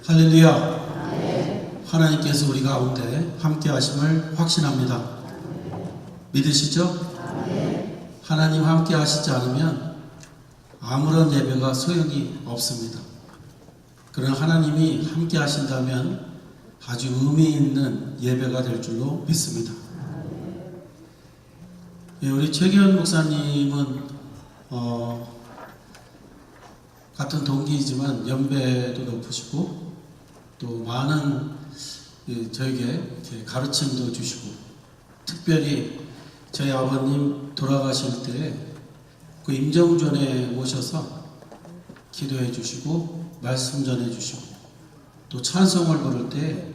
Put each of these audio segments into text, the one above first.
할렐루야. 하나님께서 우리 가운데 함께 하심을 확신합니다. 믿으시죠? 하나님 함께 하시지 않으면 아무런 예배가 소용이 없습니다. 그러나 하나님이 함께 하신다면 아주 의미 있는 예배가 될 줄로 믿습니다. 우리 최기현 목사님은 같은 동기이지만 연배도 높으시고 또 많은 저에게 이렇게 가르침도 주시고, 특별히 저희 아버님 돌아가실 때 그 임정전에 모셔서 기도해 주시고 말씀 전해 주시고, 또 찬송을 부를 때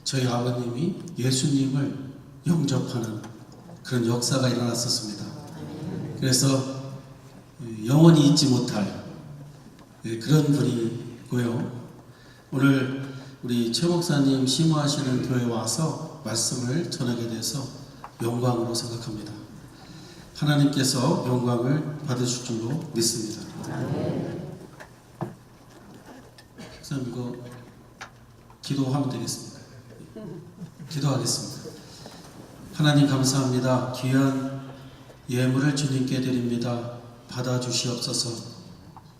저희 아버님이 예수님을 영접하는 그런 역사가 일어났었습니다. 그래서 영원히 잊지 못할 그런 분이고요. 오늘 우리 최 목사님 심호하시는 교회에 와서 말씀을 전하게 돼서 영광으로 생각합니다. 하나님께서 영광을 받으실 줄로 믿습니다. 목사님 이거 기도하면 되겠습니다. 기도하겠습니다. 하나님 감사합니다. 귀한 예물을 주님께 드립니다. 받아주시옵소서.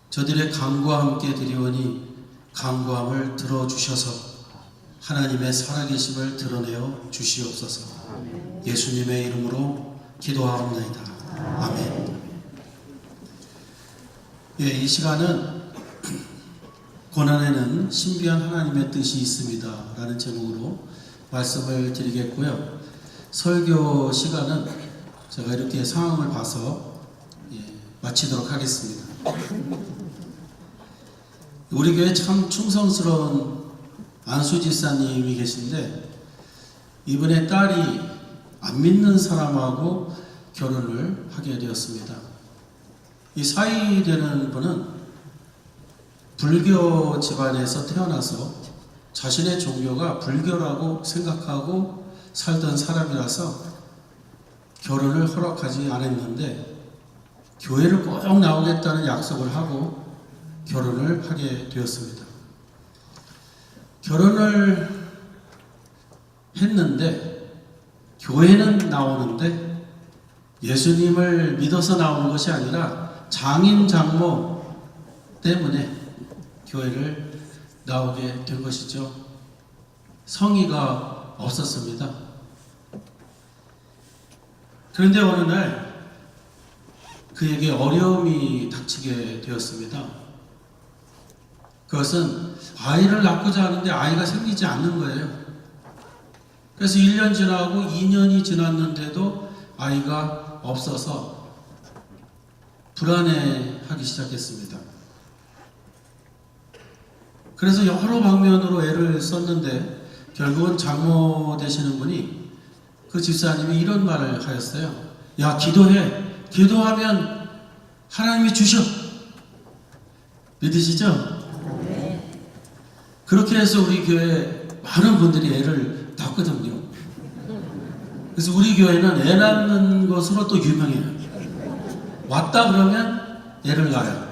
저들의 간구와 함께 드리오니 간구함을 들어주셔서 하나님의 살아계심을 드러내어 주시옵소서. 예수님의 이름으로 기도하옵나이다. 아멘. 이 시간은 고난에는 신비한 하나님의 뜻이 있습니다 라는 제목으로 말씀을 드리겠고요. 설교 시간은 제가 이렇게 상황을 봐서 마치도록 하겠습니다. 우리 교회 참 충성스러운 안수 지사님이 계신데, 이분의 딸이 안 믿는 사람하고 결혼을 하게 되었습니다. 이 사이 되는 분은 불교 집안에서 태어나서 자신의 종교가 불교라고 생각하고 살던 사람이라서 결혼을 허락하지 않았는데, 교회를 꼭 나오겠다는 약속을 하고 결혼을 하게 되었습니다. 결혼을 했는데 교회는 나오는데 예수님을 믿어서 나오는 것이 아니라 장인 장모 때문에 교회를 나오게 된 것이죠. 성의가 없었습니다. 그런데 어느 날 그에게 어려움이 닥치게 되었습니다. 그것은 아이를 낳고자 하는데 아이가 생기지 않는 거예요. 그래서 1년 지나고 2년이 지났는데도 아이가 없어서 불안해하기 시작했습니다. 그래서 여러 방면으로 애를 썼는데 결국은 장모 되시는 분이, 그 집사님이 이런 말을 하였어요. 야, 기도해. 기도하면 하나님이 주셔. 믿으시죠? 그렇게 해서 우리 교회 많은 분들이 애를 낳거든요. 그래서 우리 교회는 애 낳는 것으로 또 유명해요. 왔다 그러면 애를 낳아요.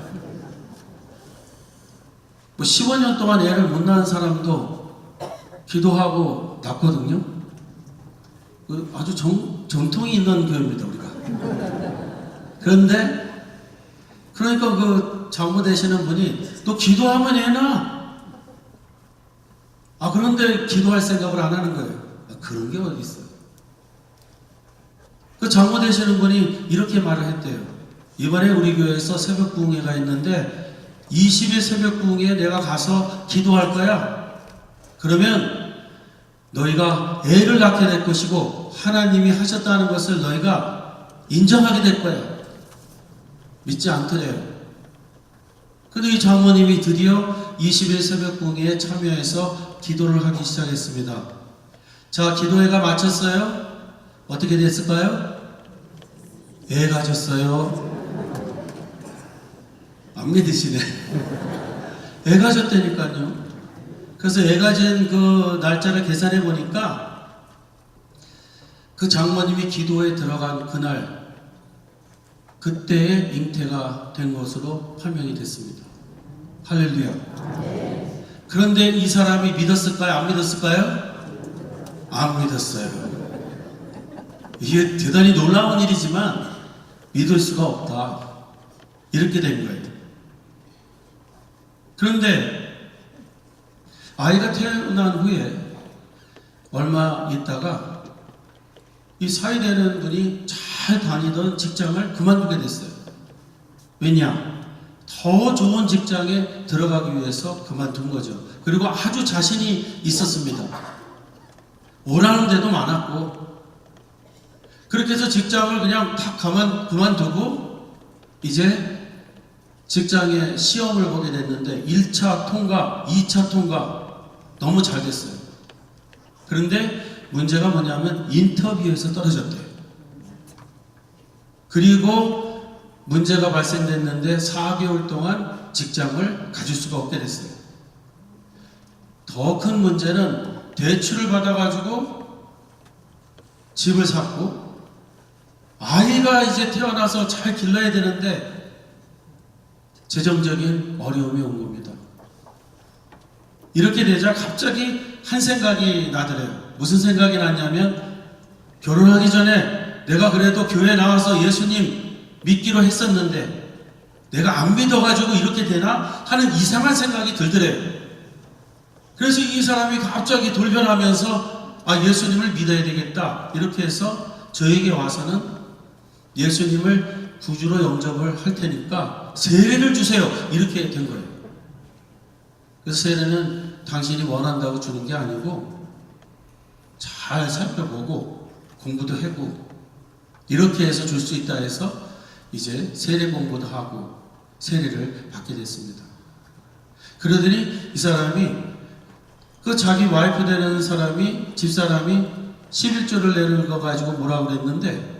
15년 동안 애를 못 낳은 사람도 기도하고 낳거든요. 아주 정통이 있는 교회입니다, 우리가. 그런데 그러니까 그 장모 되시는 분이 또 기도하면 애 낳아. 그런데 기도할 생각을 안 하는 거예요. 그런 게 어디 있어요? 그 장모 되시는 분이 이렇게 말을 했대요. 이번에 우리 교회에서 새벽 부흥회가 있는데 20일 새벽 부흥회에 내가 가서 기도할 거야. 그러면 너희가 애를 낳게 될 것이고 하나님이 하셨다는 것을 너희가 인정하게 될 거야. 믿지 않더래요. 근데 이 장모님이 드디어 20일 새벽 부흥회에 참여해서 기도를 하기 시작했습니다. 자, 기도회가 마쳤어요. 어떻게 됐을까요? 애 가졌어요. 안 믿으시네. 애 가졌다니까요. 그래서 애 가진 그 날짜를 계산해 보니까 그 장모님이 기도에 들어간 그날, 그때에 잉태가 된 것으로 판명이 됐습니다. 할렐루야. 그런데 이 사람이 믿었을까요? 안 믿었을까요? 안 믿었어요. 이게 대단히 놀라운 일이지만 믿을 수가 없다. 이렇게 된 거예요. 그런데 아이가 태어난 후에 얼마 있다가 이 사위되는 분이 잘 다니던 직장을 그만두게 됐어요. 왜냐? 더 좋은 직장에 들어가기 위해서 그만둔 거죠. 그리고 아주 자신이 있었습니다. 오라는 데도 많았고, 그렇게 해서 직장을 그냥 탁 그만두고 이제 직장에 시험을 보게 됐는데 1차 통과, 2차 통과 너무 잘 됐어요. 그런데 문제가 뭐냐면 인터뷰에서 떨어졌대요. 그리고 문제가 발생됐는데 4개월 동안 직장을 가질 수가 없게 됐어요. 더 큰 문제는 대출을 받아가지고 집을 샀고 아이가 이제 태어나서 잘 길러야 되는데 재정적인 어려움이 온 겁니다. 이렇게 되자 갑자기 한 생각이 나더래요. 무슨 생각이 났냐면 결혼하기 전에 내가 그래도 교회 나와서 예수님 믿기로 했었는데 내가 안 믿어가지고 이렇게 되나 하는 이상한 생각이 들더래요. 그래서 이 사람이 갑자기 돌변하면서 예수님을 믿어야 되겠다 이렇게 해서 저에게 와서는 예수님을 구주로 영접을 할 테니까 세례를 주세요 이렇게 된 거예요. 그래서 세례는 당신이 원한다고 주는 게 아니고 잘 살펴보고 공부도 하고 이렇게 해서 줄 수 있다 해서 이제 세례 공부도 하고 세례를 받게 됐습니다. 그러더니 이 사람이 그 자기 와이프 되는 사람이 집사람이 11조를 내는 거 가지고 뭐라고 그랬는데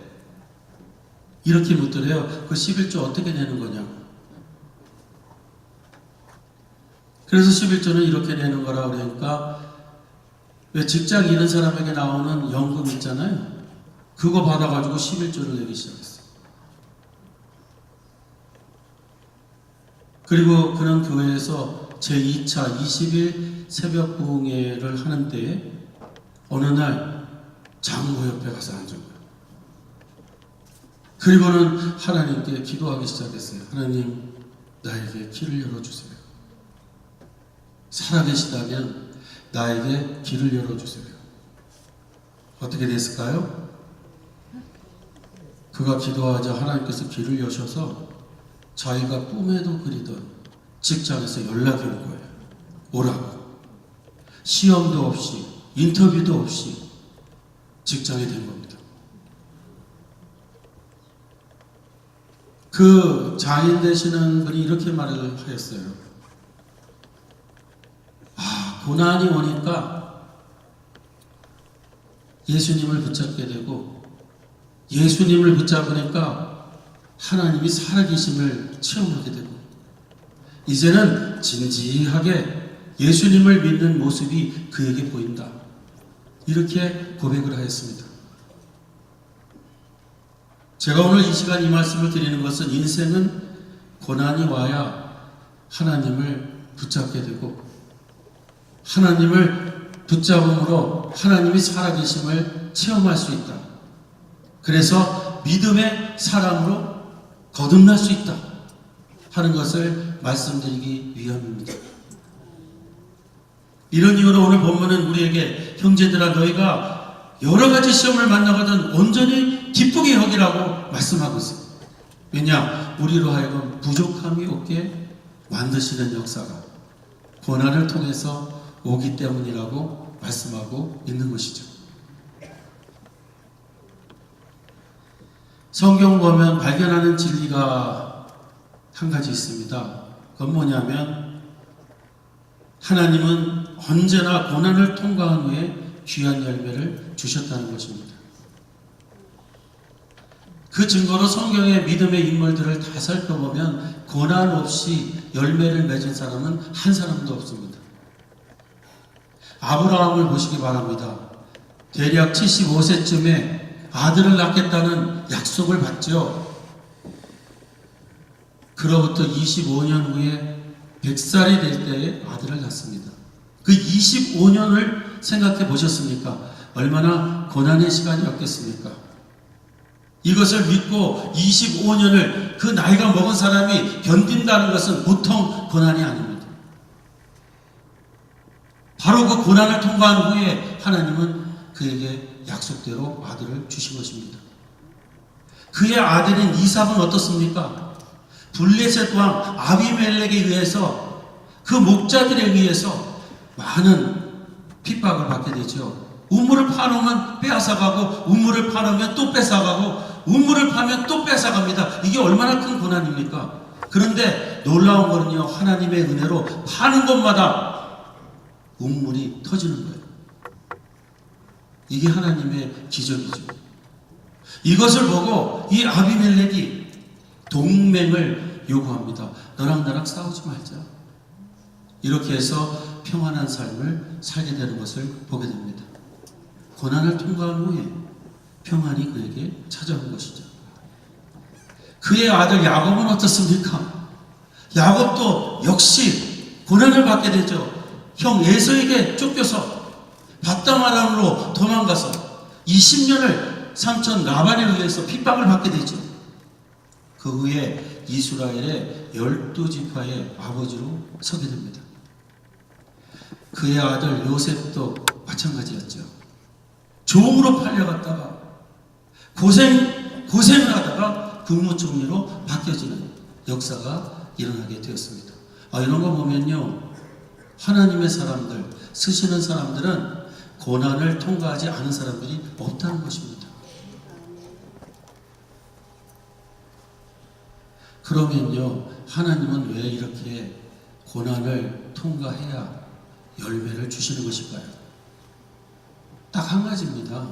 이렇게 묻더래요. 그 11조 어떻게 내는 거냐고. 그래서 11조는 이렇게 내는 거라고 그러니까 왜 직장 잃은 사람에게 나오는 연금 있잖아요. 그거 받아가지고 11조를 내기 시작했어요. 그리고 그런 교회에서 제2차 20일 새벽 부흥회를 하는 때에 어느 날 장로 옆에 가서 앉은 거예요. 그리고는 하나님께 기도하기 시작했어요. 하나님, 나에게 길을 열어주세요. 살아계시다면 나에게 길을 열어주세요. 어떻게 됐을까요? 그가 기도하자 하나님께서 길을 여셔서 자기가 꿈에도 그리던 직장에서 연락이 온 거예요. 오라고. 시험도 없이 인터뷰도 없이 직장이 된 겁니다. 그 장인 되시는 분이 이렇게 말을 하였어요. 고난이 오니까 예수님을 붙잡게 되고 예수님을 붙잡으니까 하나님이 살아계심을 체험하게 되고 이제는 진지하게 예수님을 믿는 모습이 그에게 보인다. 이렇게 고백을 하였습니다. 제가 오늘 이 시간 이 말씀을 드리는 것은 인생은 고난이 와야 하나님을 붙잡게 되고 하나님을 붙잡음으로 하나님이 살아계심을 체험할 수 있다. 그래서 믿음의 사람으로 거듭날 수 있다 하는 것을 말씀드리기 위함입니다. 이런 이유로 오늘 본문은 우리에게 형제들아 너희가 여러 가지 시험을 만나거든 온전히 기쁘게 여기라고 말씀하고 있어요. 왜냐? 우리로 하여금 부족함이 없게 만드시는 역사가 고난을 통해서 오기 때문이라고 말씀하고 있는 것이죠. 성경 보면 발견하는 진리가 한 가지 있습니다. 그건 뭐냐면 하나님은 언제나 고난을 통과한 후에 귀한 열매를 주셨다는 것입니다. 그 증거로 성경의 믿음의 인물들을 다 살펴보면 고난 없이 열매를 맺은 사람은 한 사람도 없습니다. 아브라함을 보시기 바랍니다. 대략 75세쯤에 아들을 낳겠다는 약속을 받죠. 그로부터 25년 후에 100살이 될 때에 아들을 낳습니다. 그 25년을 생각해 보셨습니까? 얼마나 고난의 시간이었겠습니까? 이것을 믿고 25년을 그 나이가 먹은 사람이 견딘다는 것은 보통 고난이 아닙니다. 바로 그 고난을 통과한 후에 하나님은 그에게 약속대로 아들을 주신 것입니다. 그의 아들인 이삭은 어떻습니까? 블레셋 왕 아비멜렉에 의해서, 그 목자들에 의해서 많은 핍박을 받게 되죠. 우물을 파놓으면 빼앗아가고, 우물을 파놓으면 또 뺏어가고, 우물을 파면 또 뺏어갑니다. 이게 얼마나 큰 고난입니까? 그런데 놀라운 거는요, 하나님의 은혜로 파는 곳마다 우물이 터지는 거예요. 이게 하나님의 기적이죠. 이것을 보고 이 아비멜렉이 동맹을 요구합니다. 너랑 나랑 싸우지 말자. 이렇게 해서 평안한 삶을 살게 되는 것을 보게 됩니다. 고난을 통과한 후에 평안이 그에게 찾아온 것이죠. 그의 아들 야곱은 어떻습니까? 야곱도 역시 고난을 받게 되죠. 형 에서에게 쫓겨서 바담 아람으로 도망가서 20년을 삼촌 라반에 의해서 핍박을 받게 되죠. 그 후에 이스라엘의 12지파의 아버지로 서게 됩니다. 그의 아들 요셉도 마찬가지였죠. 종으로 팔려갔다가 고생을 하다가 국무총리로 바뀌어지는 역사가 일어나게 되었습니다. 이런 거 보면요, 하나님의 사람들, 쓰시는 사람들은 고난을 통과하지 않은 사람들이 없다는 것입니다. 그러면요, 하나님은 왜 이렇게 고난을 통과해야 열매를 주시는 것일까요? 딱 한 가지입니다.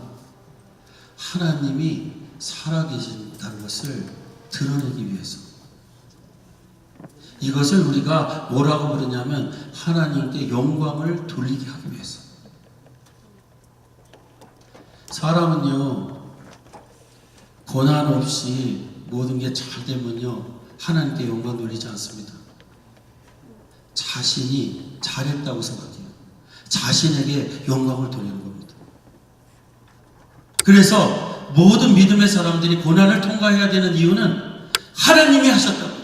하나님이 살아계신다는 것을 드러내기 위해서. 이것을 우리가 뭐라고 부르냐면 하나님께 영광을 돌리게 하기 위해서. 사람은요, 고난 없이 모든 게 잘 되면요, 하나님께 영광 돌리지 않습니다. 자신이 잘했다고 생각해요. 자신에게 영광을 돌리는 겁니다. 그래서 모든 믿음의 사람들이 고난을 통과해야 되는 이유는 하나님이 하셨다고,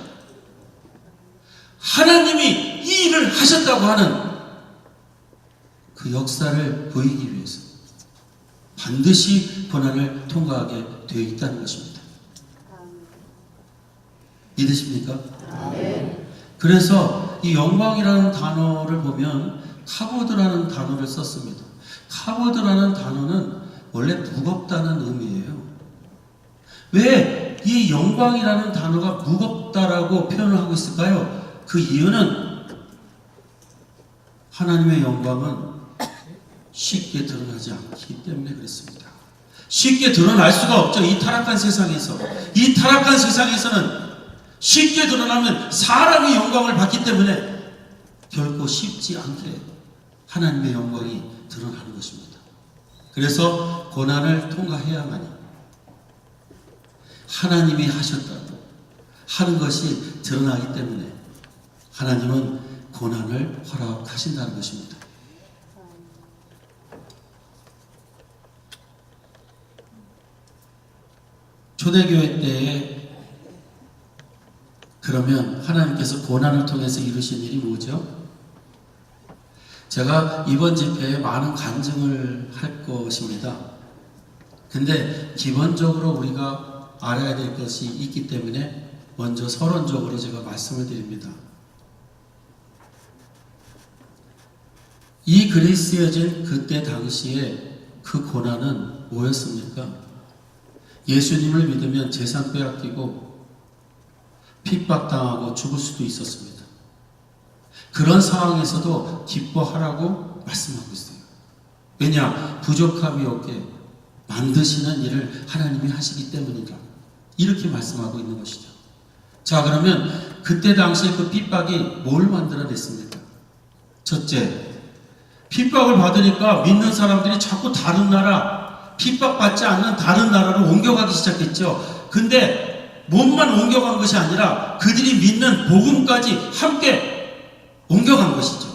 하나님이 이 일을 하셨다고 하는 그 역사를 보이기 위해서 반드시 고난을 통과하게 되어 있다는 것입니다. 믿으십니까? 네. 그래서 이 영광이라는 단어를 보면 카보드라는 단어를 썼습니다. 카보드라는 단어는 원래 무겁다는 의미예요. 왜 이 영광이라는 단어가 무겁다라고 표현을 하고 있을까요? 그 이유는 하나님의 영광은 쉽게 드러나지 않기 때문에 그렇습니다. 쉽게 드러날 수가 없죠. 이 타락한 세상에서. 이 타락한 세상에서는 쉽게 드러나면 사람이 영광을 받기 때문에 결코 쉽지 않게 하나님의 영광이 드러나는 것입니다. 그래서 고난을 통과해야만이 하나님이 하셨다고 하는 것이 드러나기 때문에 하나님은 고난을 허락하신다는 것입니다. 초대교회 때에 그러면 하나님께서 고난을 통해서 이루신 일이 뭐죠? 제가 이번 집회에 많은 간증을 할 것입니다. 근데 기본적으로 우리가 알아야 될 것이 있기 때문에 먼저 서론적으로 제가 말씀을 드립니다. 이 글이 쓰여진 그때 당시에 그 고난은 뭐였습니까? 예수님을 믿으면 재산 빼앗기고 핍박당하고 죽을 수도 있었습니다. 그런 상황에서도 기뻐하라고 말씀하고 있어요. 왜냐? 부족함이 없게 만드시는 일을 하나님이 하시기 때문이다. 이렇게 말씀하고 있는 것이죠. 자, 그러면 그때 당시에 그 핍박이 뭘 만들어냈습니까? 첫째, 핍박을 받으니까 믿는 사람들이 자꾸 다른 나라, 핍박받지 않는 다른 나라로 옮겨가기 시작했죠. 근데 몸만 옮겨간 것이 아니라 그들이 믿는 복음까지 함께 옮겨간 것이죠.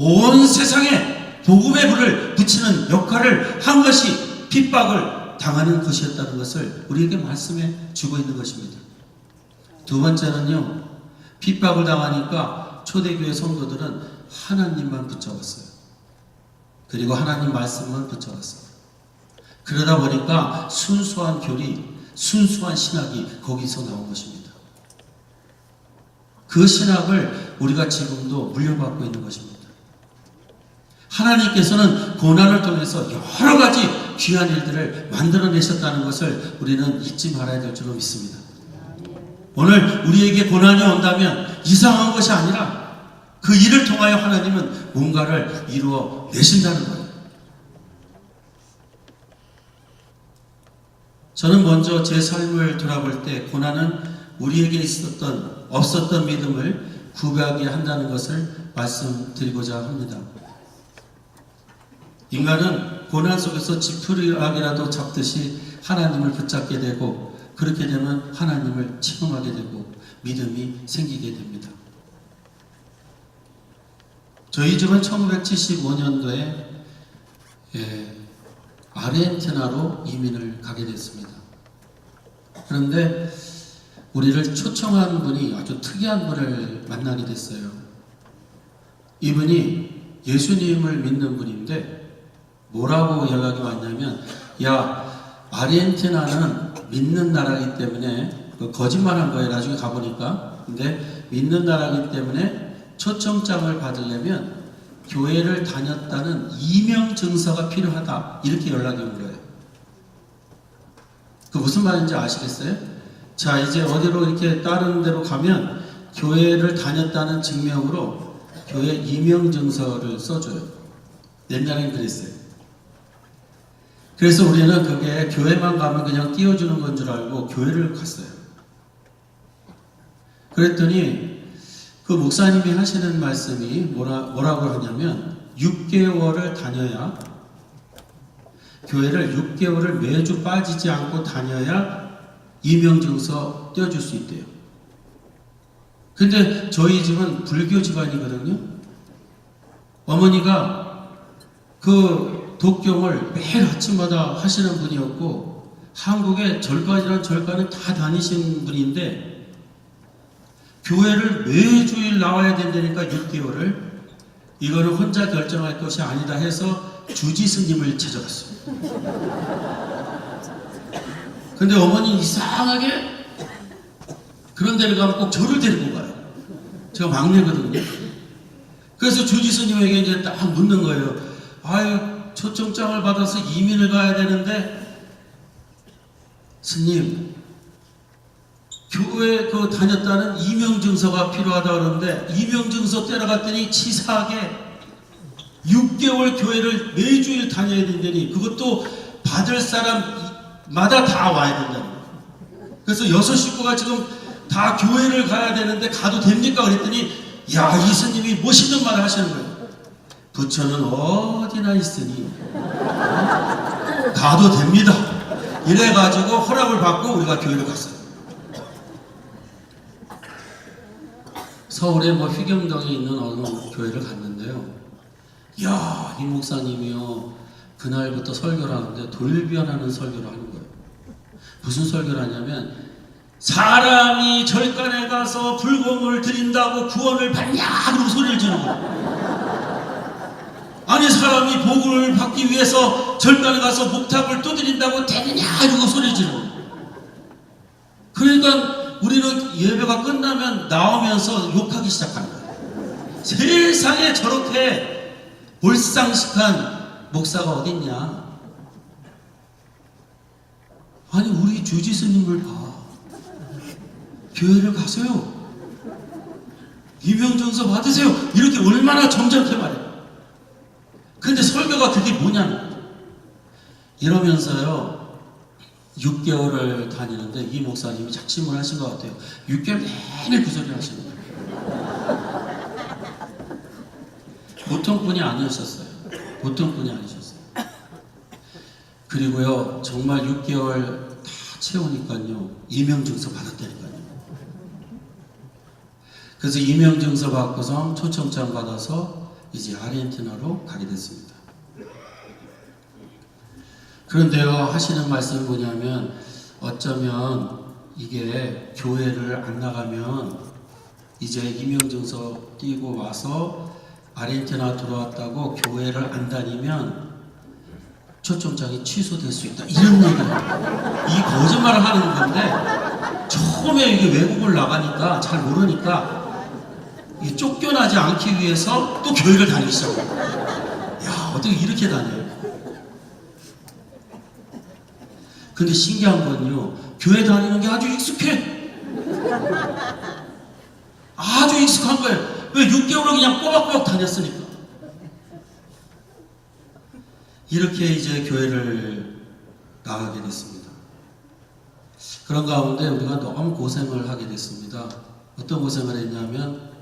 온 세상에 복음의 불을 붙이는 역할을 한 것이 핍박을 당하는 것이었다는 것을 우리에게 말씀해 주고 있는 것입니다. 두 번째는요, 핍박을 당하니까 초대교회 성도들은 하나님만 붙잡았어요. 그리고 하나님 말씀만 붙잡았어요. 그러다 보니까 순수한 교리, 순수한 신학이 거기서 나온 것입니다. 그 신학을 우리가 지금도 물려받고 있는 것입니다. 하나님께서는 고난을 통해서 여러 가지 귀한 일들을 만들어내셨다는 것을 우리는 잊지 말아야 될 줄로 믿습니다. 오늘 우리에게 고난이 온다면 이상한 것이 아니라 그 일을 통하여 하나님은 뭔가를 이루어 내신다는 거예요. 저는 먼저 제 삶을 돌아볼 때 고난은 우리에게 없었던 믿음을 구하게 한다는 것을 말씀드리고자 합니다. 인간은 고난 속에서 지푸라기라도 잡듯이 하나님을 붙잡게 되고, 그렇게 되면 하나님을 체험하게 되고 믿음이 생기게 됩니다. 저희 집은 1975년도에 아르헨티나로 이민을 가게 됐습니다. 그런데 우리를 초청한 분이 아주 특이한 분을 만나게 됐어요. 이분이 예수님을 믿는 분인데 뭐라고 연락이 왔냐면, 야, 아르헨티나는 믿는 나라이기 때문에, 거짓말한 거예요. 나중에 가보니까. 근데 믿는 나라이기 때문에 초청장을 받으려면 교회를 다녔다는 이명 증서가 필요하다, 이렇게 연락이 온 거예요. 그 무슨 말인지 아시겠어요? 자, 이제 어디로 이렇게 다른 데로 가면 교회를 다녔다는 증명으로 교회 이명 증서를 써줘요. 옛날엔 그랬어요. 그래서 우리는 그게 교회만 가면 그냥 띄워주는 건 줄 알고 교회를 갔어요. 그랬더니 그 목사님이 하시는 말씀이 뭐라고 하냐면, 6개월을 다녀야, 교회를 6개월을 매주 빠지지 않고 다녀야 이명증서 떼어줄 수 있대요. 근데 저희 집은 불교 집안이거든요. 어머니가 그 독경을 매일 아침마다 하시는 분이었고, 한국에 절간이란 절간을 다 다니신 분인데, 교회를 매주일 나와야 된다니까 6개월을, 이거는 혼자 결정할 것이 아니다 해서 주지 스님을 찾아갔어요. 근데 어머니 이상하게 그런 데를 가면 꼭 저를 데리고 가요. 제가 막내거든요. 그래서 주지 스님에게 이제 딱 묻는 거예요. 아유, 초청장을 받아서 이민을 가야 되는데, 스님, 교회 다녔다는 이명증서가 필요하다 그러는데, 이명증서 떼러갔더니 치사하게 6개월 교회를 매주일 다녀야 된다니, 그것도 받을 사람마다 다 와야 된다니. 그래서 6식구가 지금 다 교회를 가야 되는데 가도 됩니까? 그랬더니, 야, 이 스님이 멋있는 말을 하시는 거예요. 부처는 어디나 있으니 가도 됩니다. 이래가지고 허락을 받고 우리가 교회를 갔어요. 서울의 휘경동에 있는 어느 교회를 갔는데요. 이야, 이 목사님이요, 그날부터 설교를 하는데 돌변하는 설교를 하는 거예요. 무슨 설교를 하냐면, 사람이 절간에 가서 불공을 드린다고 구원을 받냐? 그러고 소리를 지르는 거예요. 아니, 사람이 복을 받기 위해서 절간에 가서 목탑을 두드린다고 되느냐? 이러고 소리 지르는 거예요. 그러니까 우리는 예배가 끝나면 나오면서 욕하기 시작하는 거예요. 세상에 저렇게 몰상식한 목사가 어딨냐? 아니, 우리 주지 스님을 봐. 교회를 가세요. 이명증서 받으세요. 이렇게 얼마나 점잖게 말해요. 근데 설교가 그게 뭐냐면, 이러면서요 6개월을 다니는데 이 목사님이 작심을 하신 것 같아요. 6개월 내내 그 소리를 하시는 거예요. 보통 분이 아니었어요. 보통 분이 아니셨어요. 그리고요, 정말 6개월 다 채우니까요, 이명증서 받았다니까요. 그래서 이명증서 받고서 초청장 받아서 이제 아르헨티나로 가게 됐습니다. 그런데요, 하시는 말씀이 뭐냐면, 어쩌면 이게 교회를 안 나가면 이제 임명증서 띄고 와서 아르헨티나 들어왔다고 교회를 안 다니면 초청장이 취소될 수 있다, 이런 얘기예요. 이 거짓말을 하는 건데, 처음에 이게 외국을 나가니까 잘 모르니까 이 쫓겨나지 않기 위해서 또 교회를 다니기 시작해요. 야, 어떻게 이렇게 다녀요? 근데 신기한 건요, 교회 다니는 게 아주 익숙해. 아주 익숙한 거예요. 왜 6개월을 그냥 꼬박꼬박 다녔으니까. 이렇게 이제 교회를 나가게 됐습니다. 그런 가운데 우리가 너무 고생을 하게 됐습니다. 어떤 고생을 했냐면,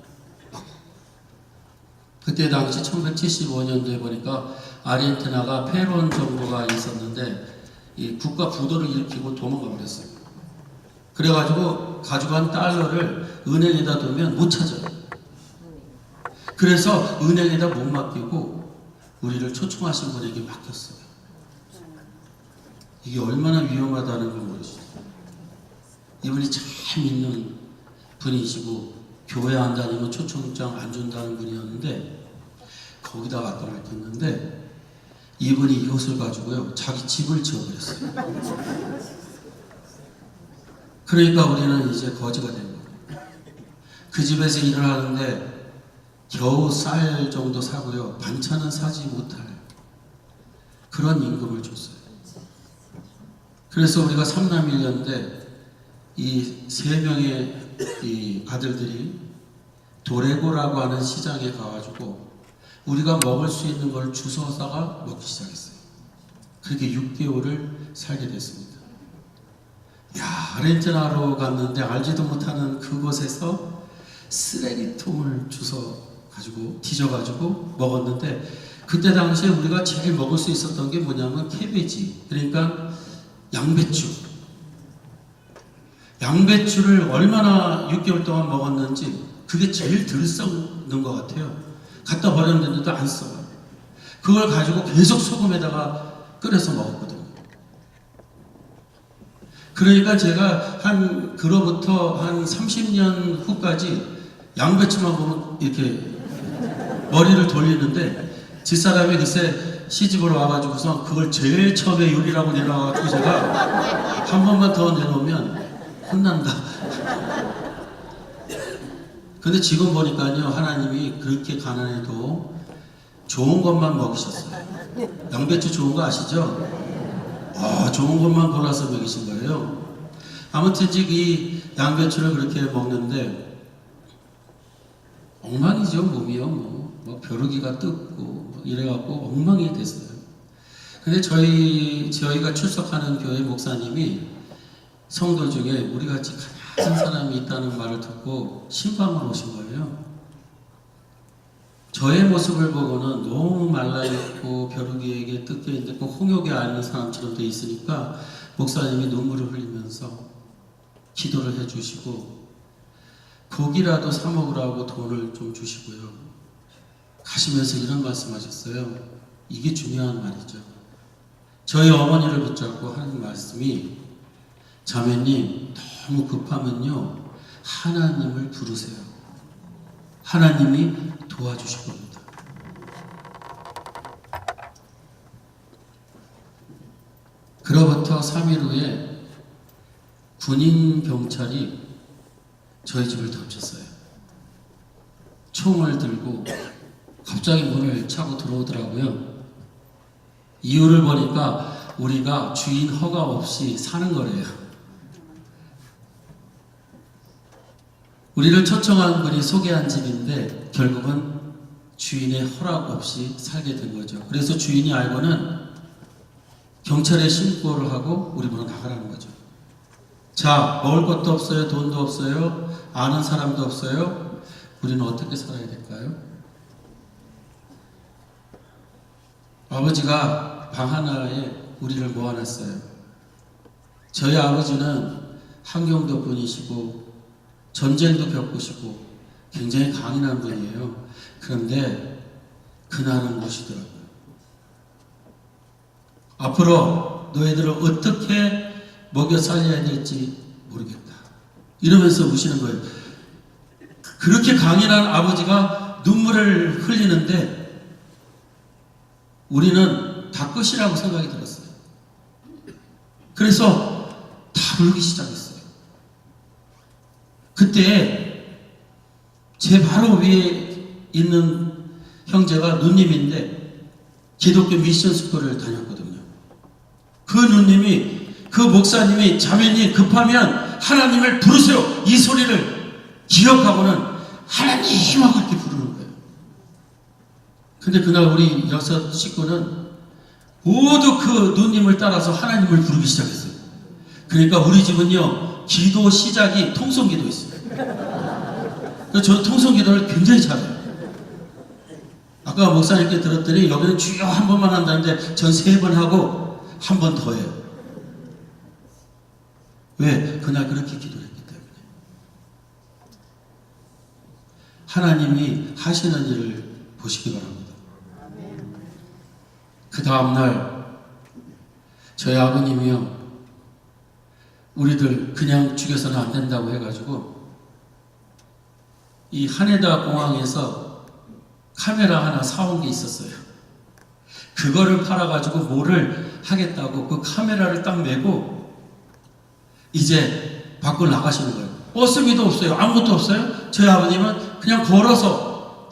그때 당시 1975년도에 보니까 아르헨티나가 페론 정부가 있었는데 이 국가 부도를 일으키고 도망가 버렸어요. 그래가지고 가져간 달러를 은행에다 두면 못 찾아요. 그래서 은행에다 못 맡기고 우리를 초청하신 분에게 맡겼어요. 이게 얼마나 위험하다는 걸 모르시죠. 이분이 참 믿는 분이시고 교회 안 다니면 초청장 안 준다는 분이었는데 거기다 갖다 맡겼는데, 이분이 이것을 가지고요 자기 집을 지어버렸어요. 그러니까 우리는 이제 거지가 된 거예요. 그 집에서 일을 하는데 겨우 쌀 정도 사고요, 반찬은 사지 못할 그런 임금을 줬어요. 그래서 우리가 3남1녀인데 이 3명의 이 아들들이 도레고라고 하는 시장에 가가지고 우리가 먹을 수 있는 걸 주워다가 먹기 시작했어요. 그렇게 6개월을 살게 됐습니다. 야, 아르헨티나로 갔는데 알지도 못하는 그곳에서 쓰레기통을 주워가지고 뒤져가지고 먹었는데, 그때 당시에 우리가 제일 먹을 수 있었던 게 뭐냐면 캐베지, 그러니까 양배추를 얼마나 6개월 동안 먹었는지 그게 제일 덜 썩는 것 같아요. 갖다 버렸는데도 안 써요. 그걸 가지고 계속 소금에다가 끓여서 먹었거든요. 그러니까 제가 그로부터 한 30년 후까지 양배추만 보면 이렇게 머리를 돌리는데, 집사람이 글쎄 시집을 와가지고서 그걸 제일 처음에 요리라고 내놔가지고 제가 한 번만 더 내놓으면 혼난다. 근데 지금 보니까요, 하나님이 그렇게 가난해도 좋은 것만 먹이셨어요. 양배추 좋은 거 아시죠? 좋은 것만 골라서 먹이신 거예요. 아무튼 이 양배추를 그렇게 먹는데 엉망이죠, 몸이요. 뭐 벼룩이가 뜯고 이래갖고 엉망이 됐어요. 근데 저희가 출석하는 교회 목사님이 성도 중에 우리같이 가난한 사람이 있다는 말을 듣고 신방을 오신 거예요. 저의 모습을 보고는 너무 말라있고 벼룩이에게 뜯겨있고 홍역에 앓는 사람처럼 돼 있으니까 목사님이 눈물을 흘리면서 기도를 해주시고 고기라도 사 먹으라고 돈을 좀 주시고요. 가시면서 이런 말씀하셨어요. 이게 중요한 말이죠. 저희 어머니를 붙잡고 하는 말씀이, 자매님 너무 급하면요 하나님을 부르세요. 하나님이 도와주실 겁니다. 그로부터 3일 후에 군인 경찰이 저희 집을 덮쳤어요. 총을 들고 갑자기 문을 차고 들어오더라고요. 이유를 보니까 우리가 주인 허가 없이 사는 거래요. 우리를 초청한 분이 소개한 집인데 결국은 주인의 허락 없이 살게 된 거죠. 그래서 주인이 알고는 경찰에 신고를 하고 우리 보러 나가라는 거죠. 자, 먹을 것도 없어요, 돈도 없어요, 아는 사람도 없어요. 우리는 어떻게 살아야 될까요? 아버지가 방 하나에 우리를 모아놨어요. 저희 아버지는 한경도 분이시고 전쟁도 겪으시고 굉장히 강인한 분이에요. 그런데 그날은 오시더라고요. 앞으로 너희들을 어떻게 먹여 살려야 될지 모르겠다. 이러면서 우시는 거예요. 그렇게 강인한 아버지가 눈물을 흘리는데 우리는 다 끝이라고 생각이 들었어요. 그래서 다 울기 시작했어요. 그때 제 바로 위에 있는 형제가 누님인데 기독교 미션 스쿨을 다녔거든요. 그 누님이, 그 목사님이 자매님 급하면 하나님을 부르세요. 이 소리를 기억하고는 하나님하고 이렇게 부르는 거예요. 근데 그날 우리 6 식구는 모두 그 누님을 따라서 하나님을 부르기 시작했어요. 그러니까 우리 집은요, 기도 시작이 통성기도 있어요. 그래서 저 통성기도를 굉장히 잘해요. 아까 목사님께 들었더니 여기는 주여 한 번만 한다는데 전 3번 하고 한 번 더 해요. 왜? 그날 그렇게 기도했기 때문에. 하나님이 하시는 일을 보시기 바랍니다. 그 다음날 저희 아버님이요, 우리들 그냥 죽여서는 안 된다고 해가지고 이 하네다 공항에서 카메라 하나 사온 게 있었어요. 그거를 팔아가지고 뭐를 하겠다고 그 카메라를 딱 메고 이제 밖으로 나가시는 거예요. 버스비도 없어요. 아무것도 없어요. 저희 아버님은 그냥 걸어서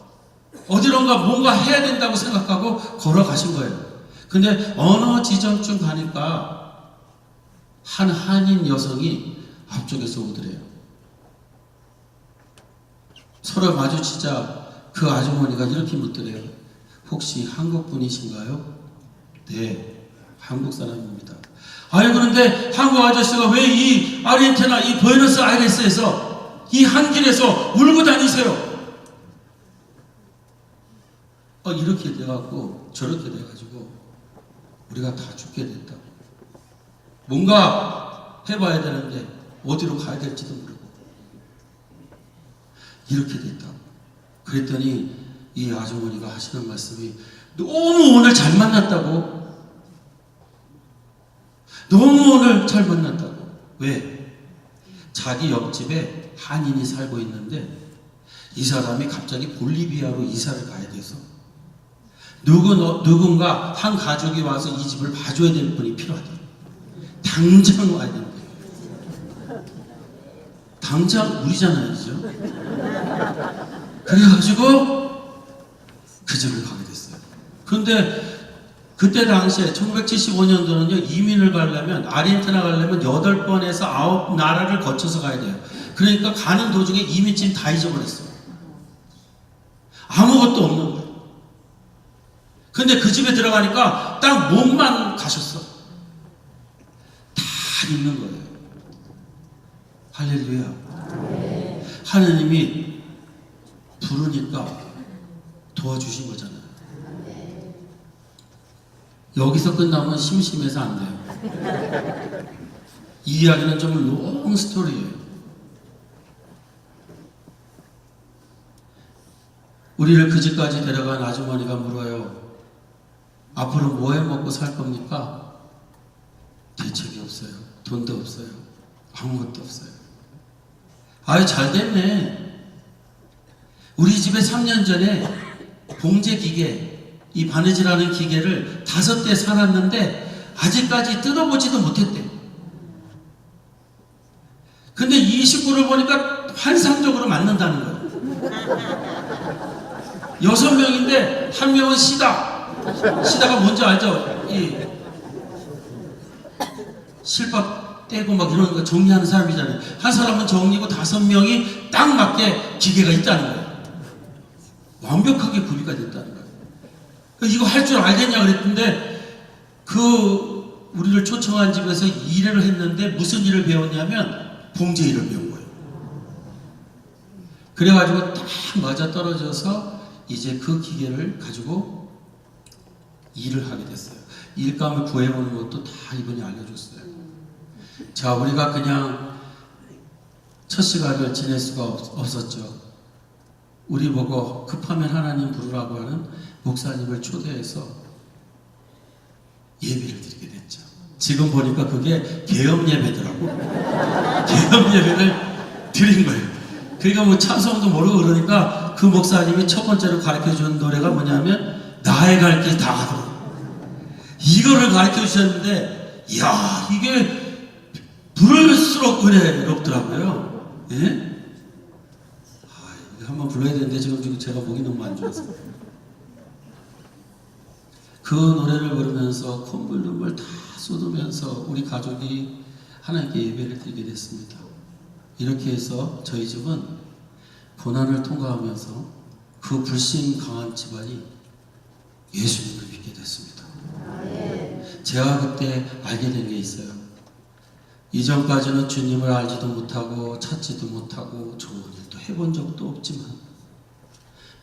어디론가 뭔가 해야 된다고 생각하고 걸어가신 거예요. 근데 어느 지점쯤 가니까 한 한인 여성이 앞쪽에서 오더래요. 서로 마주치자 그 아주머니가 이렇게 묻더래요. 혹시 한국 분이신가요? 네, 한국 사람입니다. 아니 그런데 한국 아저씨가 왜 이 아르헨티나 이 부에노스아이레스에서 이 한 길에서 울고 다니세요? 이렇게 돼갖고 저렇게 돼가지고 우리가 다 죽게 됐다고. 뭔가 해봐야 되는데 어디로 가야 될지도 모르고 이렇게 됐다고. 그랬더니 이 아주머니가 하시는 말씀이 너무 오늘 잘 만났다고. 너무 오늘 잘 만났다고. 왜? 자기 옆집에 한인이 살고 있는데 이 사람이 갑자기 볼리비아로 이사를 가야 돼서 누군가 한 가족이 와서 이 집을 봐줘야 될 분이 필요하대. 당장 와야 된대. 당장 우리잖아요, 그죠? 그래가지고 그 집을 가게 됐어요. 그런데 그때 당시에 1975년도는요, 이민을 가려면, 아르헨티나 가려면 8번에서 9나라를 거쳐서 가야 돼요. 그러니까 가는 도중에 이민짐 다 잊어버렸어요. 아무것도 없는 거예요. 근데 그 집에 들어가니까 딱 몸만 가셨어. 다 있는 거예요. 할렐루야. 하느님이 부르니까 도와주신 거잖아요. 여기서 끝나면 심심해서 안 돼요. 이 이야기는 좀 롱 스토리예요. 우리를 그 집까지 데려간 아주머니가 물어요. 앞으로 뭐 해 먹고 살 겁니까? 대책이 없어요. 돈도 없어요. 아무것도 없어요. 아유, 잘 됐네. 우리 집에 3년 전에 봉제 기계, 이 바느질하는 기계를 5대 사놨는데 아직까지 뜯어보지도 못했대. 근데 이 식구를 보니까 환상적으로 맞는다는 거예요. 6명인데 한 명은 시다가 뭔지 알죠? 이 실밥 떼고 막 이런 거 정리하는 사람이잖아요. 한 사람은 정리고 5명이 딱 맞게 기계가 있다는 거예요. 완벽하게 구비가 됐다는 거예요. 이거 할 줄 알겠냐 그랬는데 우리를 초청한 집에서 일을 했는데 무슨 일을 배웠냐면 봉제 일을 배운 거예요. 그래가지고 딱 맞아 떨어져서 이제 그 기계를 가지고 일을 하게 됐어요. 일감을 구해보는 것도 다 이분이 알려줬어요. 자, 우리가 그냥 첫 시간을 지낼 수가 없었죠. 우리 보고 급하면 하나님 부르라고 하는 목사 목사님을 초대해서 예배를 드리게 됐죠. 지금 보니까 그게 계엄 예배더라고. 계엄 예배를 드린 거예요. 그러니까 뭐 찬송도 모르고 그러니까 그 목사님이 첫 번째로 가르쳐 준 노래가 뭐냐면 나의 갈 길 다 가도록, 이거를 가르쳐 주셨는데, 이야, 이게 부를수록 은혜롭더라고요. 예? 한번 불러야 되는데 지금 제가 목이 너무 안 좋아서. 그 노래를 부르면서 콧물 눈물 다 쏟으면서 우리 가족이 하나님께 예배를 드리게 됐습니다. 이렇게 해서 저희 집은 고난을 통과하면서 그 불신 강한 집안이 예수님을 믿게 됐습니다. 제가 그때 알게 된 게 있어요. 이전까지는 주님을 알지도 못하고 찾지도 못하고 좋은 일도 해본 적도 없지만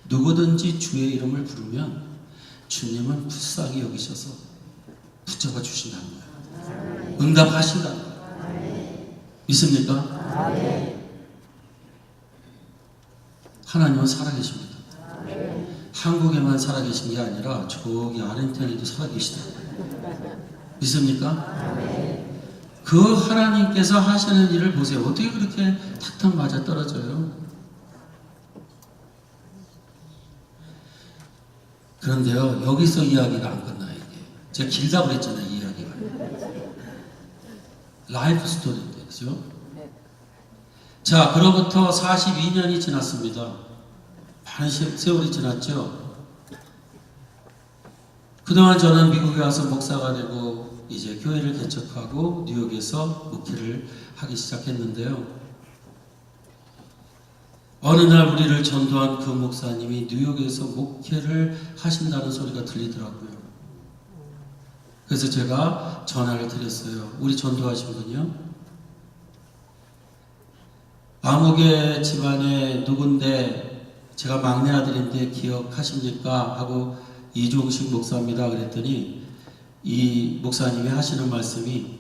누구든지 주의 이름을 부르면 주님은 불쌍히 여기셔서 붙잡아 주신다는 거예요. 응답하신다는 거예요. 믿습니까? 하나님은 살아계십니다. 한국에만 살아계신 게 아니라 저기 아르헨티나에도 살아계시다. 믿습니까? 그 하나님께서 하시는 일을 보세요. 어떻게 그렇게 탁탁 맞아 떨어져요? 그런데요, 여기서 이야기가 안 끝나요. 이게 제가 길다고 그랬잖아요. 이 이야기가 라이프 스토리인데, 그죠? 자, 그로부터 42년이 지났습니다. 많은 세월이 지났죠. 그동안 저는 미국에 와서 목사가 되고 이제 교회를 개척하고 뉴욕에서 목회를 하기 시작했는데요. 어느 날 우리를 전도한 그 목사님이 뉴욕에서 목회를 하신다는 소리가 들리더라고요. 그래서 제가 전화를 드렸어요. 우리 전도하신 분이요? 암흑의 집안에 누군데 제가 막내 아들인데 기억하십니까? 하고 이종식 목사입니다. 그랬더니 이 목사님이 하시는 말씀이,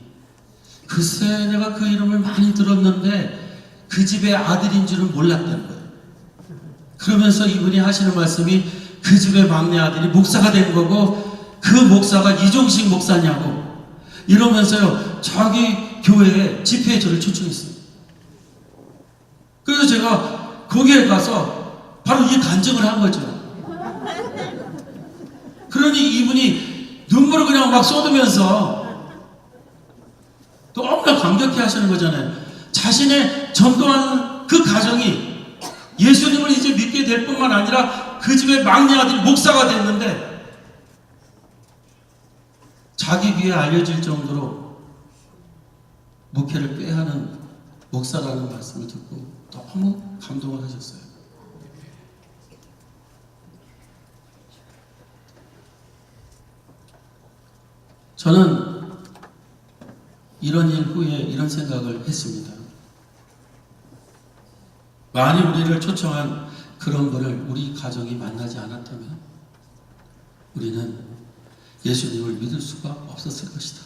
글쎄 내가 그 이름을 많이 들었는데 그 집의 아들인 줄은 몰랐다는 거예요. 그러면서 이분이 하시는 말씀이, 그 집의 막내 아들이 목사가 된 거고 그 목사가 이종식 목사냐고 이러면서요, 자기 교회에 집회에 저를 초청했어요. 그래서 제가 거기에 가서 바로 이 간증을 한 거죠. 그러니 이분이 눈물을 그냥 막 쏟으면서 너무나 감격해 하시는 거잖아요. 자신의 전도한 그 가정이 예수님을 이제 믿게 될 뿐만 아니라 그 집의 막내 아들이 목사가 됐는데 자기 귀에 알려질 정도로 목회를 꾀하는 목사라는 말씀을 듣고 너무 감동을 하셨어요. 저는 이런 일 후에 이런 생각을 했습니다. 만일 우리를 초청한 그런 분을 우리 가정이 만나지 않았다면 우리는 예수님을 믿을 수가 없었을 것이다.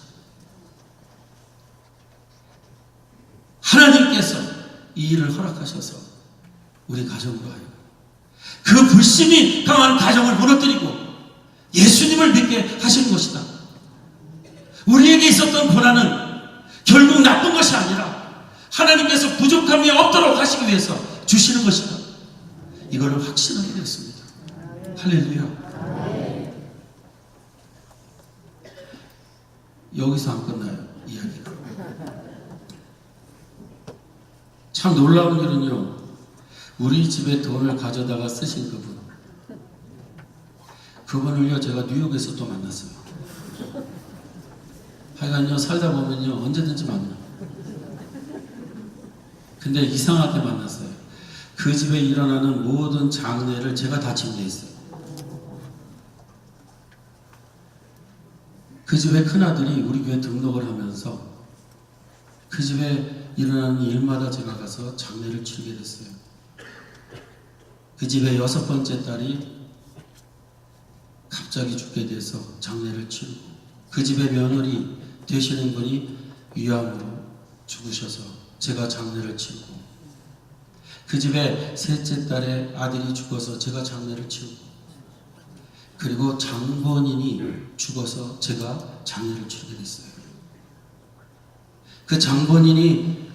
하나님께서 이 일을 허락하셔서 우리 가정으로 하여금 그 불신이 강한 가정을 무너뜨리고 예수님을 믿게 하신 것이다. 우리에게 있었던 고난은 결국 나쁜 것이 아니라 하나님께서 부족함이 없도록 하시기 위해서 주시는 것이다. 이거를 확신하게 됐습니다. 할렐루야. 여기서 안 끝나요, 이야기가. 참 놀라운 일은요, 우리 집에 돈을 가져다가 쓰신 그분을요 제가 뉴욕에서 또 만났어요. 하여간요, 살다 보면요 언제든지 만나. 근데 이상하게 만났어요. 그 집에 일어나는 모든 장례를 제가 다 침대했어요. 그 집의 큰아들이 우리 교회 등록을 하면서 그 집에 일어나는 일마다 제가 가서 장례를 치르게 됐어요. 그 집의 6번째 딸이 갑자기 죽게 돼서 장례를 치르고, 그 집의 며느리 되시는 분이 위암으로 죽으셔서 제가 장례를 치르고, 그 집의 셋째 딸의 아들이 죽어서 제가 장례를 치르고, 그리고 장본인이 죽어서 제가 장례를 치르게 됐어요. 그 장본인이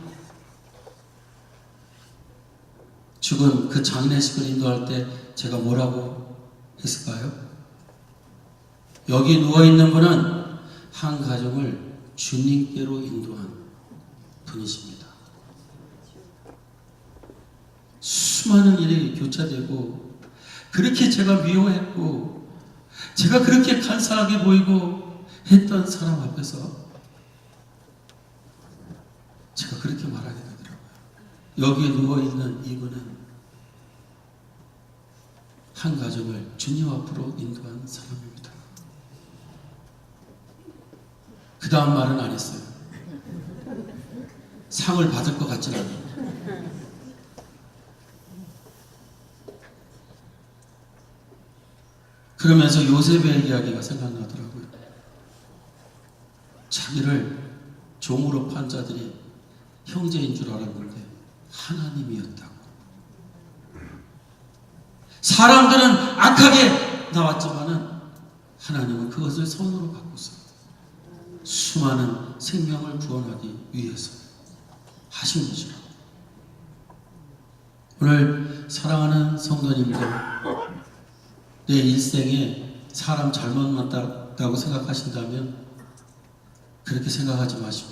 죽은 그 장례식을 인도할 때 제가 뭐라고 했을까요? 여기 누워있는 분은 한 가정을 주님께로 인도한 분이십니다. 수많은 일이 교차되고 그렇게 제가 미워했고 제가 그렇게 간사하게 보이고 했던 사람 앞에서 제가 그렇게 말하게 되더라고요. 여기에 누워있는 이분은 한 가정을 주님 앞으로 인도한 사람입니다. 그 다음 말은 안 했어요. 상을 받을 것 같지는 않아요. 그러면서 요셉의 이야기가 생각나더라고요. 자기를 종으로 판 자들이 형제인 줄 알았는데 하나님이었다고. 사람들은 악하게 나왔지만은 하나님은 그것을 선으로 바꾸서 수많은 생명을 구원하기 위해서 하신 것이라고. 오늘 사랑하는 성도님들, 내 일생에 사람 잘못 만났다고 생각하신다면 그렇게 생각하지 마시고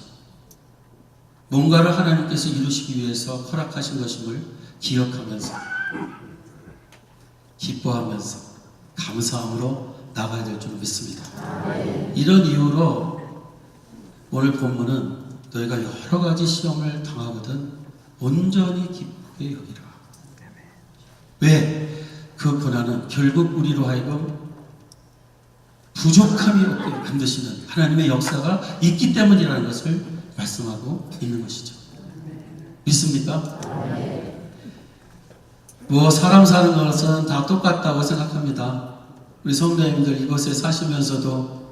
뭔가를 하나님께서 이루시기 위해서 허락하신 것임을 기억하면서 기뻐하면서 감사함으로 나가야 될 줄 믿습니다. 이런 이유로 오늘 본문은 너희가 여러 가지 시험을 당하거든 온전히 기쁘게 여기라. 왜? 그 고난은 결국 우리로 하여금 부족함이 없게 만드시는 하나님의 역사가 있기 때문이라는 것을 말씀하고 있는 것이죠. 믿습니까? 뭐 사람 사는 것은 다 똑같다고 생각합니다. 우리 성도님들 이곳에 사시면서도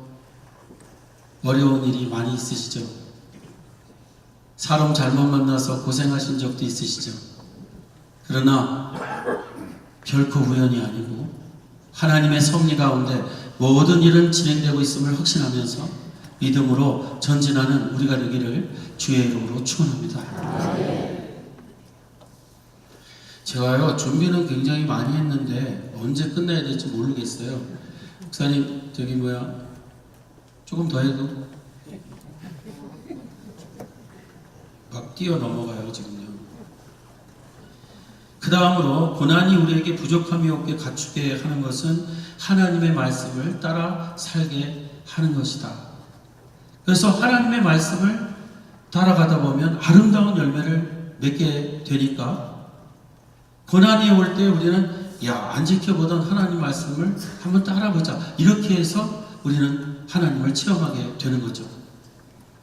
어려운 일이 많이 있으시죠? 사람 잘못 만나서 고생하신 적도 있으시죠? 그러나 결코 우연이 아니고 하나님의 섭리 가운데 모든 일은 진행되고 있음을 확신하면서 믿음으로 전진하는 우리가 되기를 주의 이름으로 축원합니다. 제가요 준비는 굉장히 많이 했는데 언제 끝내야 될지 모르겠어요. 목사님 저기 조금 더 해도 막 뛰어 넘어가요 지금요. 그 다음으로 고난이 우리에게 부족함이 없게 갖추게 하는 것은 하나님의 말씀을 따라 살게 하는 것이다. 그래서 하나님의 말씀을 따라가다 보면 아름다운 열매를 맺게 되니까 고난이 올 때 우리는 안 지켜보던 하나님 말씀을 한번 따라보자. 이렇게 해서 우리는 하나님을 체험하게 되는 거죠.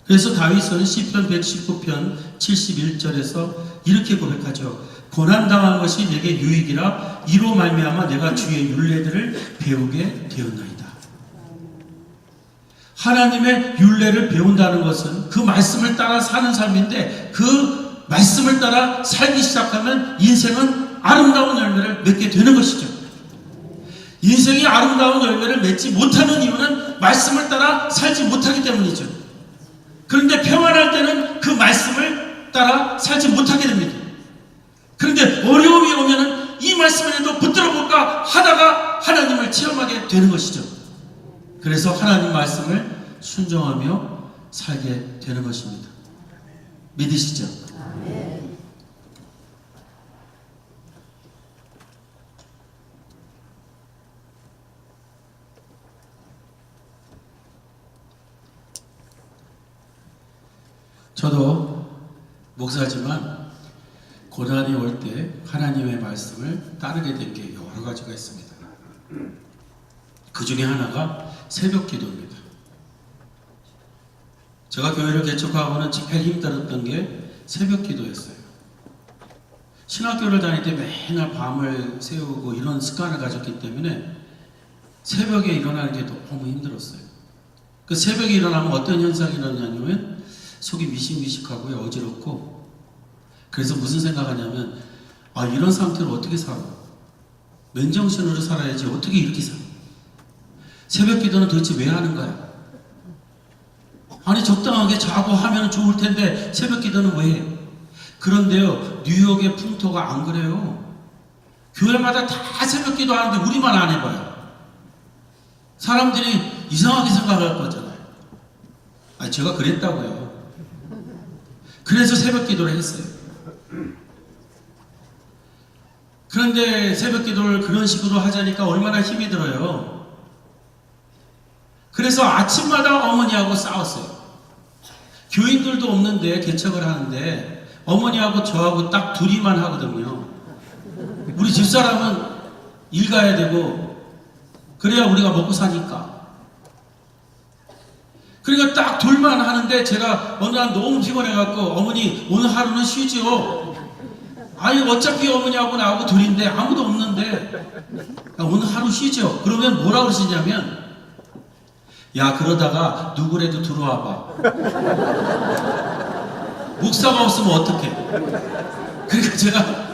그래서 다윗은 시편 119편 71절에서 이렇게 고백하죠. 고난당한 것이 내게 유익이라 이로 말미암아 내가 주의 율례들을 배우게 되었나이다. 하나님의 율례를 배운다는 것은 그 말씀을 따라 사는 삶인데 그 말씀을 따라 살기 시작하면 인생은 아름다운 열매를 맺게 되는 것이죠. 인생이 아름다운 열매를 맺지 못하는 이유는 말씀을 따라 살지 못하기 때문이죠. 그런데 평안할 때는 그 말씀을 따라 살지 못하게 됩니다. 그런데 어려움이 오면은 이 말씀에도 붙들어 볼까 하다가 하나님을 체험하게 되는 것이죠. 그래서 하나님 말씀을 순종하며 살게 되는 것입니다. 믿으시죠? 저도 목사지만 고난이 올 때 하나님의 말씀을 따르게 된 게 여러 가지가 있습니다. 그 중에 하나가 새벽 기도입니다. 제가 교회를 개척하고는 제일 힘들었던 게 새벽 기도였어요. 신학교를 다닐 때 맨날 밤을 새우고 이런 습관을 가졌기 때문에 새벽에 일어나는 게 너무 힘들었어요. 그 새벽에 일어나면 어떤 현상이 일어나냐면 속이 미식미식하고 어지럽고, 그래서 무슨 생각하냐면 이런 상태로 어떻게 살아? 맨정신으로 살아야지 어떻게 이렇게 살아? 새벽 기도는 도대체 왜 하는 거야? 아니 적당하게 자고 하면 좋을 텐데 새벽 기도는 왜 해? 그런데요, 뉴욕의 풍토가 안 그래요. 교회마다 다 새벽 기도 하는데 우리만 안 해봐요. 사람들이 이상하게 생각할 거잖아요. 아니 제가 그랬다고요. 그래서 새벽 기도를 했어요. 그런데 새벽 기도를 그런 식으로 하자니까 얼마나 힘이 들어요. 그래서 아침마다 어머니하고 싸웠어요. 교인들도 없는데 개척을 하는데 어머니하고 저하고 딱 둘이만 하거든요. 우리 집사람은 일 가야 되고 그래야 우리가 먹고 사니까. 그러니까 딱 둘만 하는데 제가 어느 날 너무 피곤해갖고 어머니 오늘 하루는 쉬지요. 아니 어차피 어머니하고 나하고 둘인데 아무도 없는데 오늘 하루 쉬죠. 그러면 뭐라 그러시냐면 야 그러다가 누구라도 들어와봐. 목사가 없으면 어떡해. 그러니까 제가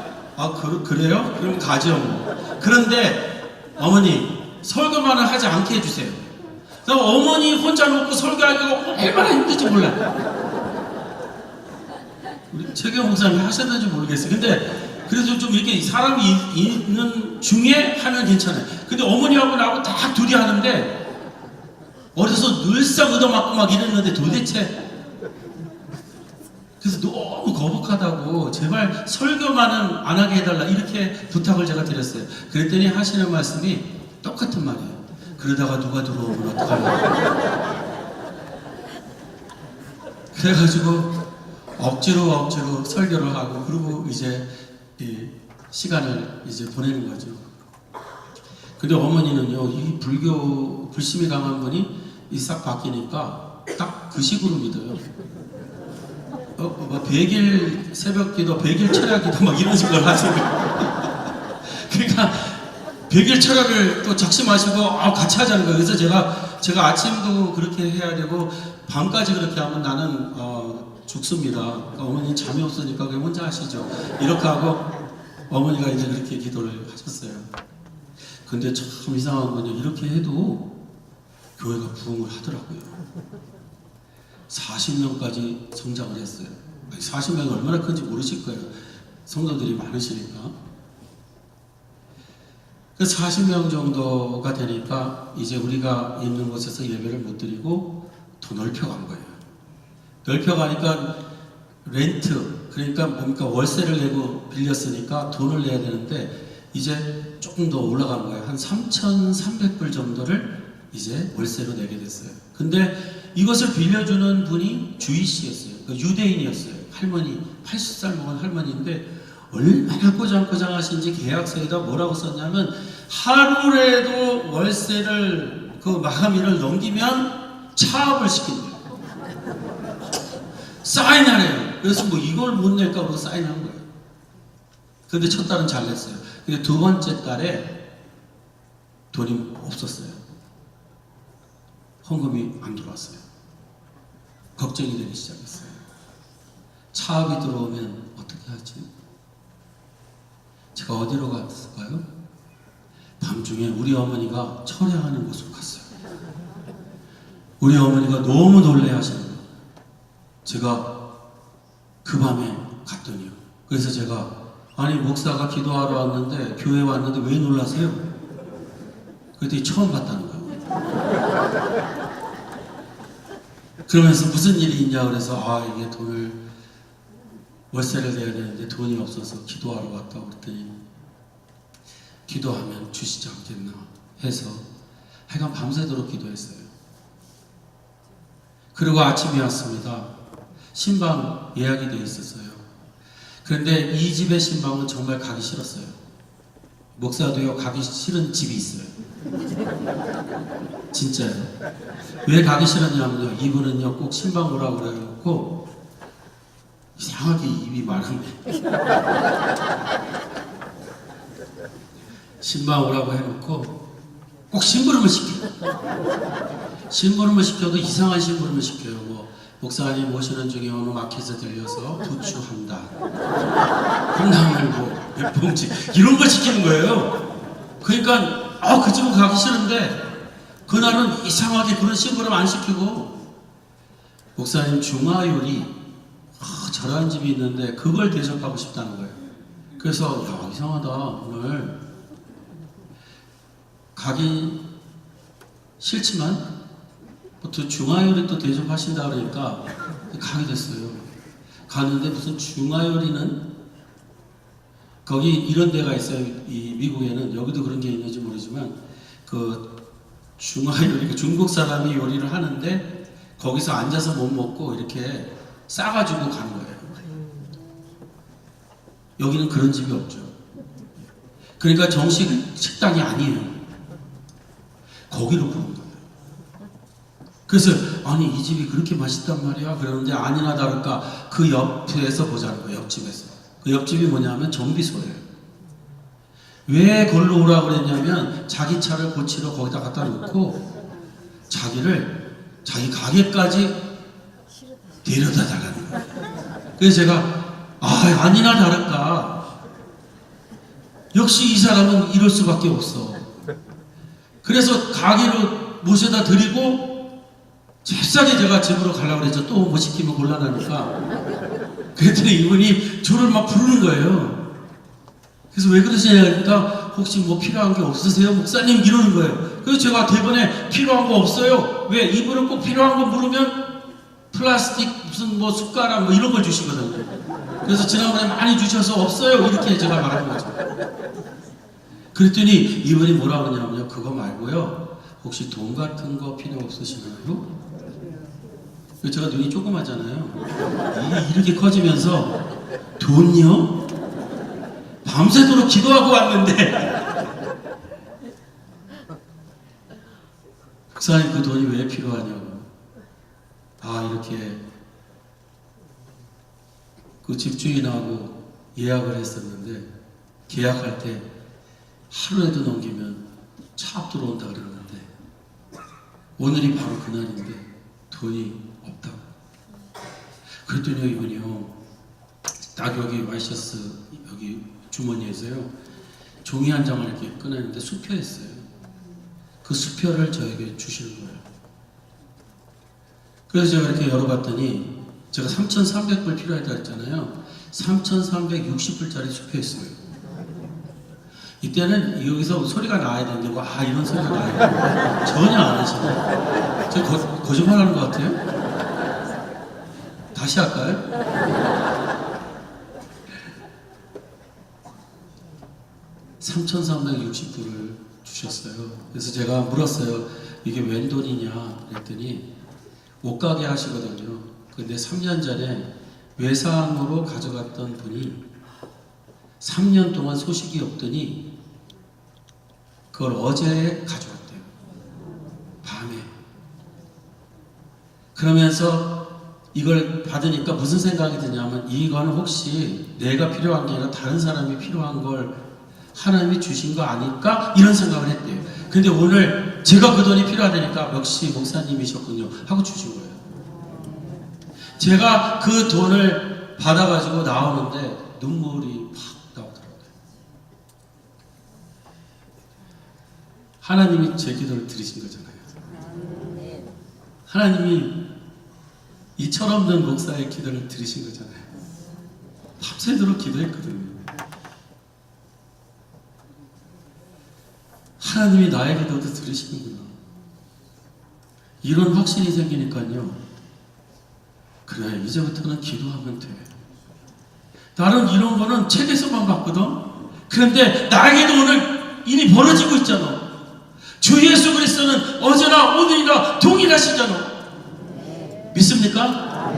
그래요? 그럼 가죠 뭐. 그런데 어머니 설교만은 하지 않게 해주세요. 어머니 혼자 놓고 설교하기가 얼마나 힘든지 몰라요. 우리 최경 목사님 하셨는지 모르겠어요. 근데 그래도 좀 이렇게 사람이 있는 중에 하면 괜찮아요. 근데 어머니하고 나하고 딱 둘이 하는데 어려서 늘상 얻어맞고 막 이랬는데 도대체 그래서 너무 거북하다고 제발 설교만은 안 하게 해달라 이렇게 부탁을 제가 드렸어요. 그랬더니 하시는 말씀이 똑같은 말이에요. 그러다가 누가 들어오면 어떡하려고. 그래가지고 억지로 설교를 하고 그리고 이제 이 시간을 이제 보내는 거죠. 근데 어머니는요, 이 불심이 강한 분이 이 싹 바뀌니까 딱 그 식으로 믿어요. 뭐 100일 새벽 기도, 100일 철야 기도 막 이런 식으로 하세요. 그러니까 100일 철야를 또 작심하시고 같이 하자는 거예요. 그래서 제가 아침도 그렇게 해야 되고 밤까지 그렇게 하면 나는 죽습니다. 그러니까 어머니 잠이 없으니까 그냥 혼자 하시죠. 이렇게 하고 어머니가 이제 그렇게 기도를 하셨어요. 근데 참 이상한 건요. 이렇게 해도 교회가 부흥을 하더라고요. 40명까지 성장을 했어요. 40명이 얼마나 큰지 모르실 거예요. 성도들이 많으시니까. 그 40명 정도가 되니까 이제 우리가 있는 곳에서 예배를 못 드리고 더 넓혀간 거예요. 넓혀가니까 렌트, 그러니까 뭡니까 월세를 내고 빌렸으니까 돈을 내야 되는데 이제 조금 더 올라간 거예요. 한 3,300불 정도를 이제 월세로 내게 됐어요. 근데 이것을 빌려주는 분이 주희 씨였어요. 그 유대인이었어요. 할머니, 80살 먹은 할머니인데 얼마나 꼬장꼬장하신지 계약서에다 뭐라고 썼냐면 하루라도 월세를 그 마감일을 넘기면 차압을 시킨대요. 사인하래요. 그래서 뭐 이걸 못 낼까 그러고 사인한 거예요. 근데 첫 달은 잘 냈어요. 근데 두 번째 달에 돈이 없었어요. 헌금이 안 들어왔어요. 걱정이 되기 시작했어요. 차압이 들어오면 어떻게 하지? 제가 어디로 갔을까요? 밤중에 우리 어머니가 철야하는 곳으로 갔어요. 우리 어머니가 너무 놀래하시는 거예요. 제가 그 밤에 갔더니요. 그래서 제가 아니 목사가 기도하러 왔는데 교회 왔는데 왜 놀라세요? 그랬더니 처음 봤다는 거예요. 그러면서 무슨 일이 있냐 그래서 이게 돈을 월세를 내야 되는데 돈이 없어서 기도하러 왔다고 그랬더니 기도하면 주시지 않겠나 해서 하여간 밤새도록 기도했어요. 그리고 아침이 왔습니다. 신방 예약이 되어 있었어요. 그런데 이 집의 신방은 정말 가기 싫었어요. 목사도요 가기 싫은 집이 있어요. 진짜요. 왜 가기 싫었냐면요. 이분은요 꼭 신방 오라고 그래갖고 이상하게 입이 말하네. 신방 오라고 해놓고 꼭 심부름을 시켜요. 심부름을 시켜도 이상한 심부름을 시켜요. 뭐 목사님 모시는 중에 어느 마켓에 들려서 부추한다. 콩나물 몇 봉지 이런 걸 시키는 거예요. 그러니까 그 집은 가기 싫은데 그날은 이상하게 그런 심부름 안 시키고, 목사님 중화요리 저런 집이 있는데 그걸 대접하고 싶다는 거예요. 그래서 야, 이상하다, 오늘 가기 싫지만 또 중화요리 또 대접하신다 그러니까 가게 됐어요. 가는데 무슨 중화요리는 거기 이런 데가 있어요. 이 미국에는. 여기도 그런 게 있는지 모르지만 그 중화요리, 그 중국 사람이 요리를 하는데 거기서 앉아서 못 먹고 이렇게 싸가지고 가는 거예요. 여기는 그런 집이 없죠. 그러니까 정식 식당이 아니에요. 거기로 부른 거예요. 그래서 아니 이 집이 그렇게 맛있단 말이야 그러는데 아니나 다를까 그 옆에서 보자는 거예요. 옆집에서. 그 옆집이 뭐냐면 정비소예요. 왜 걸로 오라고 그랬냐면 자기 차를 고치러 거기다 갖다 놓고 자기를 자기 가게까지 데려다 달라는 거예요. 그래서 제가 아니나 다를까 역시 이 사람은 이럴 수밖에 없어. 그래서 가게로 모셔다 드리고 잽싸게 제가 집으로 가려고 그랬죠. 또 못 시키면 곤란하니까. 그랬더니 이분이 저를 막 부르는 거예요. 그래서 왜 그러시냐니까 혹시 뭐 필요한 게 없으세요? 목사님 이러는 거예요. 그래서 제가 대번에 필요한 거 없어요. 왜? 이분은 꼭 필요한 거 물으면 플라스틱 무슨 뭐 숟가락 뭐 이런 걸 주시거든요. 그래서 지난번에 많이 주셔서 없어요. 이렇게 제가 말한 거죠. 그랬더니 이분이 뭐라고 그러냐면요. 그거 말고요. 혹시 돈 같은 거 필요 없으시나요? 제가 눈이 조그맣잖아요. 이렇게 커지면서 돈요? 밤새도록 기도하고 왔는데 목사님 그 돈이 왜 필요하냐고. 이렇게 그 집주인하고 예약을 했었는데 계약할 때 하루에도 넘기면 차 앞 들어온다 그러는데 오늘이 바로 그날인데 돈이 없다고. 그랬더니 이분이요 딱 여기 와이셔츠 여기 주머니에서요 종이 한 장을 이렇게 꺼내는데 수표였어요. 그 수표를 저에게 주시는 거예요. 그래서 제가 이렇게 열어봤더니 제가 3,300불 필요하다 했잖아요. 3,360불짜리 수표였어요. 이때는 여기서 소리가 나야 되는데 이런 소리가 나요. 전혀 안 하시네. 제가 거짓말 하는 것 같아요? 다시 할까요? 3,360불을 주셨어요. 그래서 제가 물었어요. 이게 웬 돈이냐 그랬더니 옷가게 하시거든요. 근데 3년 전에 외상으로 가져갔던 분이 3년 동안 소식이 없더니 그걸 어제 가져왔대요. 밤에. 그러면서 이걸 받으니까 무슨 생각이 드냐면 이거는 혹시 내가 필요한 게 아니라 다른 사람이 필요한 걸 하나님이 주신 거 아닐까? 이런 생각을 했대요. 근데 오늘 제가 그 돈이 필요하다니까 역시 목사님이셨군요 하고 주신 거예요. 제가 그 돈을 받아가지고 나오는데 눈물이 팍 나오더라고요. 하나님이 제 기도를 들으신 거잖아요. 하나님이 이 철없는 목사의 기도를 들으신 거잖아요. 밤새도록 기도했거든요. 하나님이 나의 기도도 들으시는구나. 이런 확신이 생기니까요. 그래, 이제부터는 기도하면 돼. 나는 이런 거는 책에서만 봤거든. 그런데 나에게도 오늘 이미 벌어지고 있잖아. 주 예수 그리스도는 어제나 오늘이나 동일하시잖아. 믿습니까?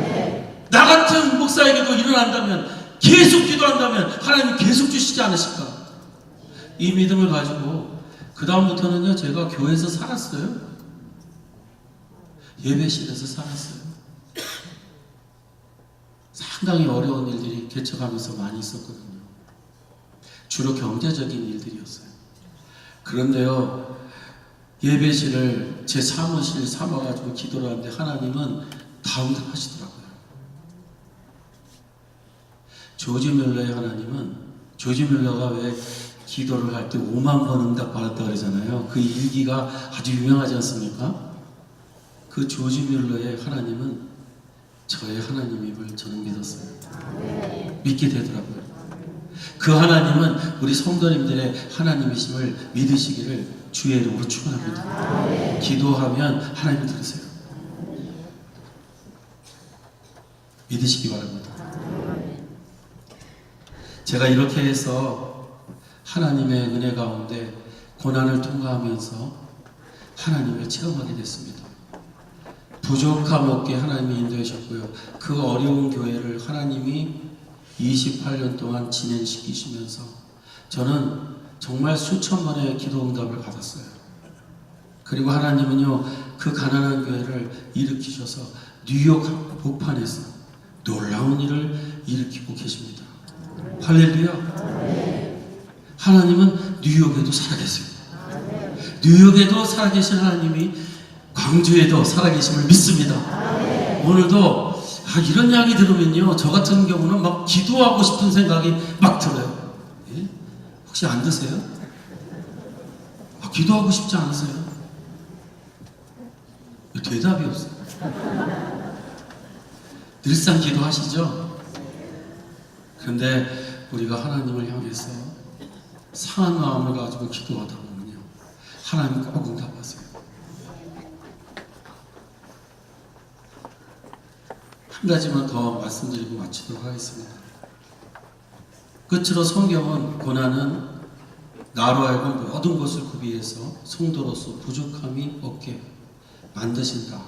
나 같은 목사에게도 일어난다면, 계속 기도한다면 하나님 계속 주시지 않으실까? 이 믿음을 가지고 그 다음부터는요, 제가 교회에서 살았어요. 예배실에서 살았어요. 상당히 어려운 일들이 개척하면서 많이 있었거든요. 주로 경제적인 일들이었어요. 그런데요, 예배실을 제 사무실 삼아가지고 기도를 하는데 하나님은 다운하시더라고요. 조지 뮬러의 하나님은, 조지 뮬러가 왜 기도를 할 때 5만 번 응답 받았다 그러잖아요. 그 일기가 아주 유명하지 않습니까? 그 조지 뮬러의 하나님은 저의 하나님임을 저는 믿었어요. 믿게 되더라고요. 그 하나님은 우리 성도님들의 하나님이심을 믿으시기를 주의 이름으로 축원합니다. 기도하면 하나님 들으세요. 믿으시기 바랍니다. 제가 이렇게 해서 하나님의 은혜 가운데 고난을 통과하면서 하나님을 체험하게 됐습니다. 부족함 없게 하나님이 인도하셨고요. 그 어려운 교회를 하나님이 28년 동안 진행시키시면서 저는 정말 수천 번의 기도 응답을 받았어요. 그리고 하나님은요, 그 가난한 교회를 일으키셔서 뉴욕 복판에서 놀라운 일을 일으키고 계십니다. 할렐루야. 하나님은 뉴욕에도 살아계세요. 뉴욕에도 살아계신 하나님이 광주에도 살아계심을 믿습니다. 오늘도 이런 이야기 들으면요, 저 같은 경우는 막 기도하고 싶은 생각이 막 들어요. 예? 혹시 안 드세요? 기도하고 싶지 않으세요? 대답이 없어요. 늘상 기도하시죠? 그런데 우리가 하나님을 향해서 상한 마음을 가지고 기도하다 보면요, 하나님 꼭 응답하세요. 한 가지만 더 말씀드리고 마치도록 하겠습니다. 끝으로 성경은 고난은 나로 하여금 모든 것을 구비해서 성도로서 부족함이 없게 만드신다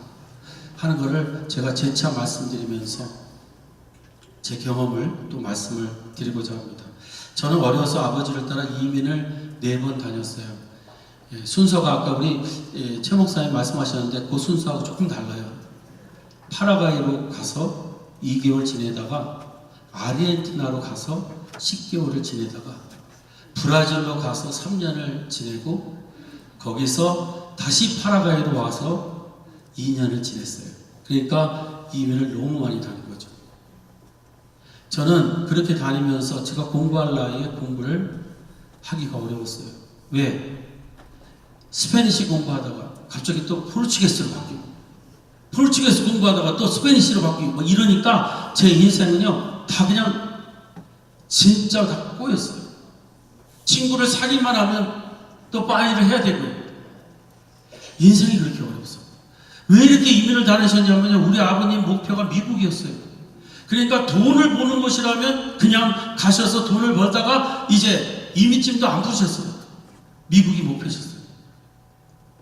하는 것을 제가 재차 말씀드리면서 제 경험을 또 말씀을 드리고자 합니다. 저는 어려서 아버지를 따라 이민을 4번 다녔어요. 순서가 아까 우리 최 목사님 말씀하셨는데 그 순서하고 조금 달라요. 파라과이로 가서 2개월 지내다가 아르헨티나로 가서 10개월을 지내다가 브라질로 가서 3년을 지내고 거기서 다시 파라과이로 와서 2년을 지냈어요. 그러니까 이민을 너무 많이 다닌 거죠. 저는 그렇게 다니면서 제가 공부할 나이에 공부를 하기가 어려웠어요. 왜? 스페니시 공부하다가 갑자기 또 포르투게스로 바뀌고 포르투게스 공부하다가 또 스페니시로 바뀌고 뭐 이러니까 제 인생은요 다 그냥 진짜 다 꼬였어요. 친구를 사귀만 하면 또 빠이를 해야 되고요. 인생이 그렇게 어려웠어요. 왜 이렇게 이민을 다니셨냐면요, 우리 아버님 목표가 미국이었어요. 그러니까 돈을 버는 것이라면 그냥 가셔서 돈을 벌다가 이제 이민증도 안 부르셨어요. 미국이 목표셨어요.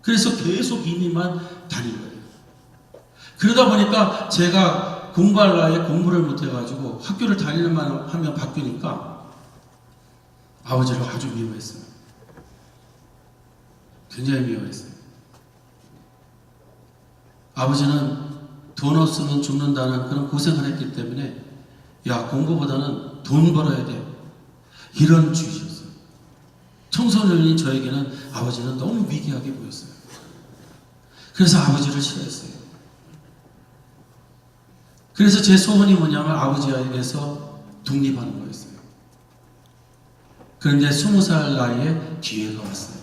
그래서 계속 이민만 다닌 거예요. 그러다 보니까 제가 공부할 나이에 공부를 못해가지고 학교를 다니는만 하면 바뀌니까 아버지를 아주 미워했어요. 굉장히 미워했어요. 아버지는 돈 없으면 죽는다는 그런 고생을 했기 때문에 야, 공부보다는 돈 벌어야 돼, 이런 주의셨어요. 청소년인 저에게는 아버지는 너무 미개하게 보였어요. 그래서 아버지를 싫어했어요. 그래서 제 소원이 뭐냐면 아버지에게서 독립하는 거였어요. 그런데 20살 나이에 기회가 왔어요.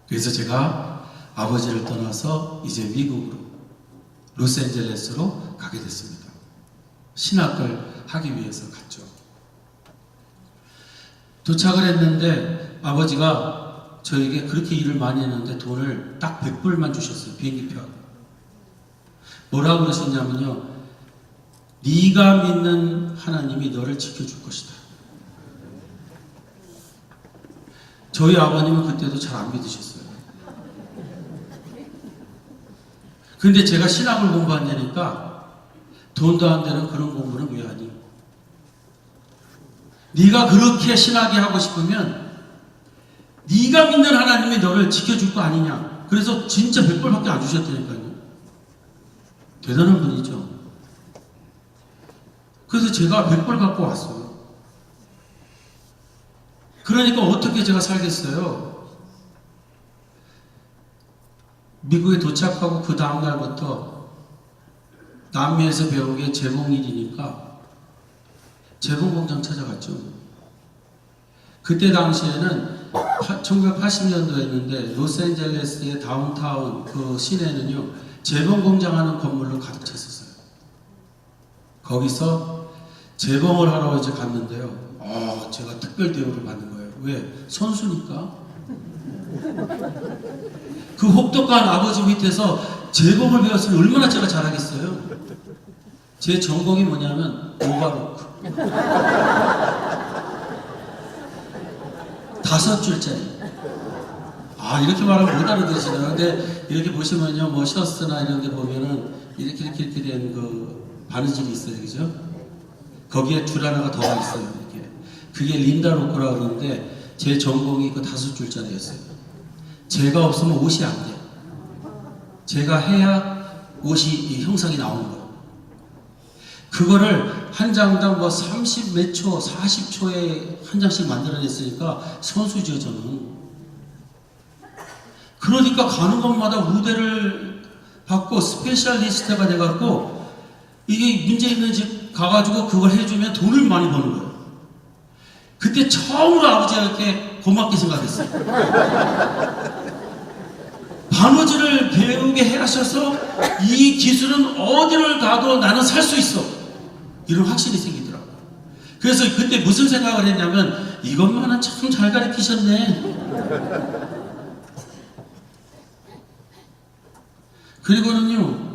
그래서 제가 아버지를 떠나서 이제 미국으로 로스앤젤레스로 가게 됐습니다. 신학을 하기 위해서 갔죠. 도착을 했는데 아버지가 저에게 그렇게 일을 많이 했는데 돈을 딱 100불만 주셨어요. 비행기표. 뭐라고 그러셨냐면요, 네가 믿는 하나님이 너를 지켜줄 것이다. 저희 아버님은 그때도 잘 안 믿으셨어요. 근데 제가 신학을 공부한다니까 돈도 안 되는 그런 공부는 왜 하니? 네가 그렇게 신학이 하고 싶으면 네가 믿는 하나님이 너를 지켜줄 거 아니냐. 그래서 진짜 100불밖에 안 주셨다니까요. 대단한 분이죠. 그래서 제가 100불 갖고 왔어요. 그러니까 어떻게 제가 살겠어요? 미국에 도착하고 그 다음날부터 남미에서 배운 게 재봉일이니까 재봉공장 찾아갔죠. 그때 당시에는 1980년도였는데 로스앤젤레스의 다운타운 그 시내는요 재봉 공장하는 건물로 가득 찼었어요. 거기서 재봉을 하러 이제 갔는데요. 제가 특별 대우를 받는 거예요. 왜? 선수니까. 그 혹독한 아버지 밑에서 재봉을 배웠으면 얼마나 제가 잘하겠어요. 제 전공이 뭐냐면 오바로크. 5줄짜리. 이렇게 말하면 못 알아들으시나요? 근데 이렇게 보시면요, 뭐 셔츠나 이런 데 보면은 이렇게 된 그 바느질이 있어요, 그죠? 거기에 줄 하나가 더 있어요, 이렇게. 그게 린다 로커라 그러는데 제 전공이 그 5줄짜리였어요. 제가 없으면 옷이 안 돼요. 제가 해야 옷이 이 형상이 나오는 거예요. 그거를 한 장당 뭐 30 몇 초, 40초에 한 장씩 만들어냈으니까 선수죠, 저는. 그러니까 가는 곳마다 우대를 받고 스페셜리스트가 돼갖고 이게 문제 있는 집 가가지고 그걸 해주면 돈을 많이 버는 거예요. 그때 처음으로 아버지가 이렇게 고맙게 생각했어요. 바느질을 배우게 하셔서 이 기술은 어디를 가도 나는 살 수 있어. 이런 확신이 생기더라고요. 그래서 그때 무슨 생각을 했냐면 이것만은 참 잘 가르치셨네. 그리고는요,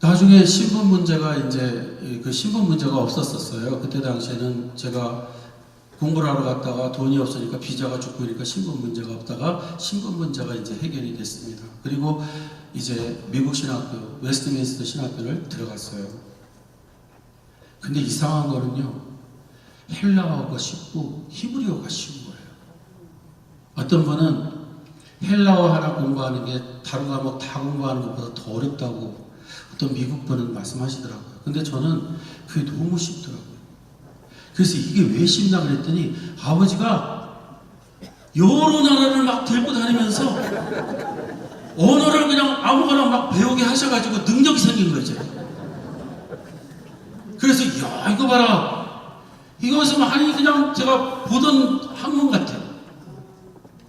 나중에 신분 문제가 이제 그 신분 문제가 없었었어요. 그때 당시에는 제가 공부를 하러 갔다가 돈이 없으니까 비자가 죽고 그러니까 신분 문제가 없다가 신분 문제가 이제 해결이 됐습니다. 그리고 이제 미국 신학교, 웨스트민스터 신학교를 들어갔어요. 근데 이상한 거는요, 헬라어가 쉽고 히브리어가 쉬운 거예요. 어떤 분은 헬라어 하나 공부하는 게 다른 과목 다 공부하는 것보다 더 어렵다고 어떤 미국 분은 말씀하시더라고요. 근데 저는 그게 너무 쉽더라고요. 그래서 이게 왜 쉽나 그랬더니 아버지가 여러 나라를 막 들고 다니면서 언어를 그냥 아무거나 막 배우게 하셔가지고 능력이 생긴 거죠. 그래서 야 이거 봐라, 이것은 아니 그냥 제가 보던 학문 같아요.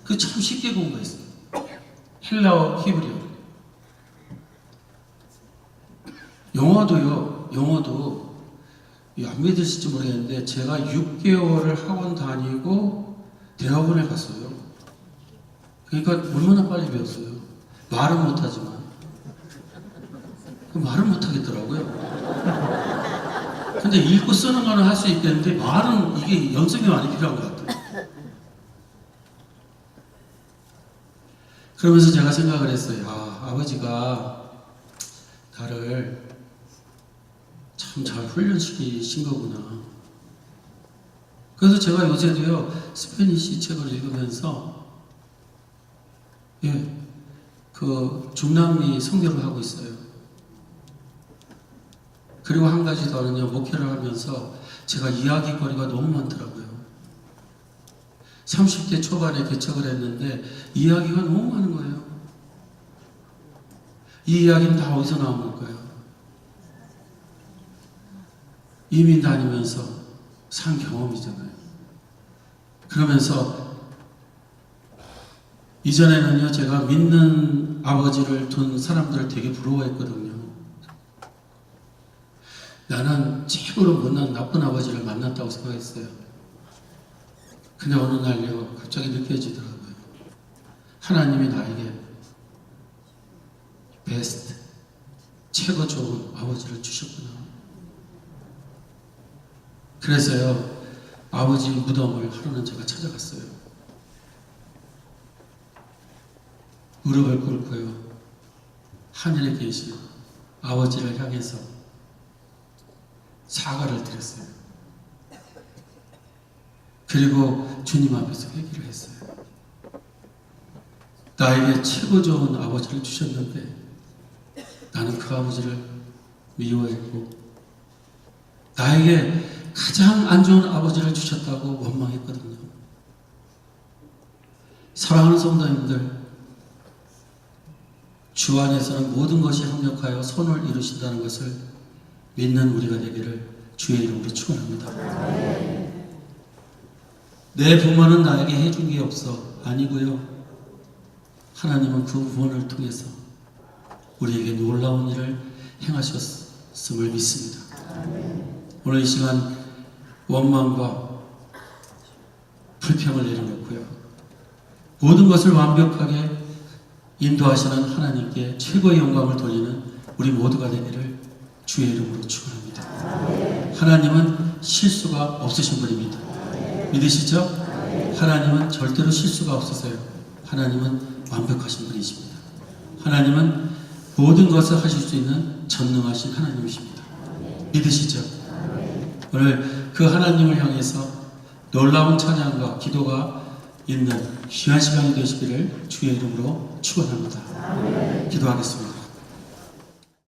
그 참 쉽게 공부했어요. 헬라어, 히브리어. 영어도 안 믿으실지 모르겠는데 제가 6개월을 학원 다니고 대학원에 갔어요. 그러니까 얼마나 빨리 배웠어요. 말은 못하지만 말은 못하겠더라고요. 근데 읽고 쓰는 거는 할 수 있겠는데 말은 이게 연습이 많이 필요한 것 같아요. 그러면서 제가 생각을 했어요. 아버지가 나를 참 잘 훈련시키신 거구나. 그래서 제가 요새도요, 스페니시 책을 읽으면서, 그 중남미 선교를 하고 있어요. 그리고 한 가지 더는요, 목회를 하면서 제가 이야기거리가 너무 많더라고요. 30대 초반에 개척을 했는데 이야기가 너무 많은 거예요. 이 이야기는 다 어디서 나온 걸까요? 이민 다니면서 산 경험이잖아요. 그러면서 이전에는요, 제가 믿는 아버지를 둔 사람들을 되게 부러워했거든요. 나는 최고로 못난 나쁜 아버지를 만났다고 생각했어요. 근데 어느 날요, 갑자기 느껴지더라고요. 하나님이 나에게 베스트, 최고 좋은 아버지를 주셨구나. 그래서요, 아버지 무덤을 하루는 제가 찾아갔어요. 무릎을 꿇고요, 하늘에 계신 아버지를 향해서 사과를 드렸어요. 그리고 주님 앞에서 회개를 했어요. 나에게 최고 좋은 아버지를 주셨는데 나는 그 아버지를 미워했고 나에게 가장 안 좋은 아버지를 주셨다고 원망했거든요. 사랑하는 성도님들, 주 안에서는 모든 것이 합력하여 선을 이루신다는 것을 믿는 우리가 되기를 주의 이름으로 축원합니다. 내 부모는 나에게 해준 게 없어. 아니고요. 하나님은 그 부모를 통해서 우리에게 놀라운 일을 행하셨음을 믿습니다. 오늘 이 시간 원망과 불평을 내려놓고요. 모든 것을 완벽하게 인도하시는 하나님께 최고의 영광을 돌리는 우리 모두가 되기를 주의 이름으로 축원합니다. 하나님은 실수가 없으신 분입니다. 믿으시죠? 하나님은 절대로 실수가 없으세요. 하나님은 완벽하신 분이십니다. 하나님은 모든 것을 하실 수 있는 전능하신 하나님이십니다. 믿으시죠? 오늘 그 하나님을 향해서 놀라운 찬양과 기도가 있는 귀한 시간이 되시기를 주의 이름으로 축원합니다. 기도하겠습니다.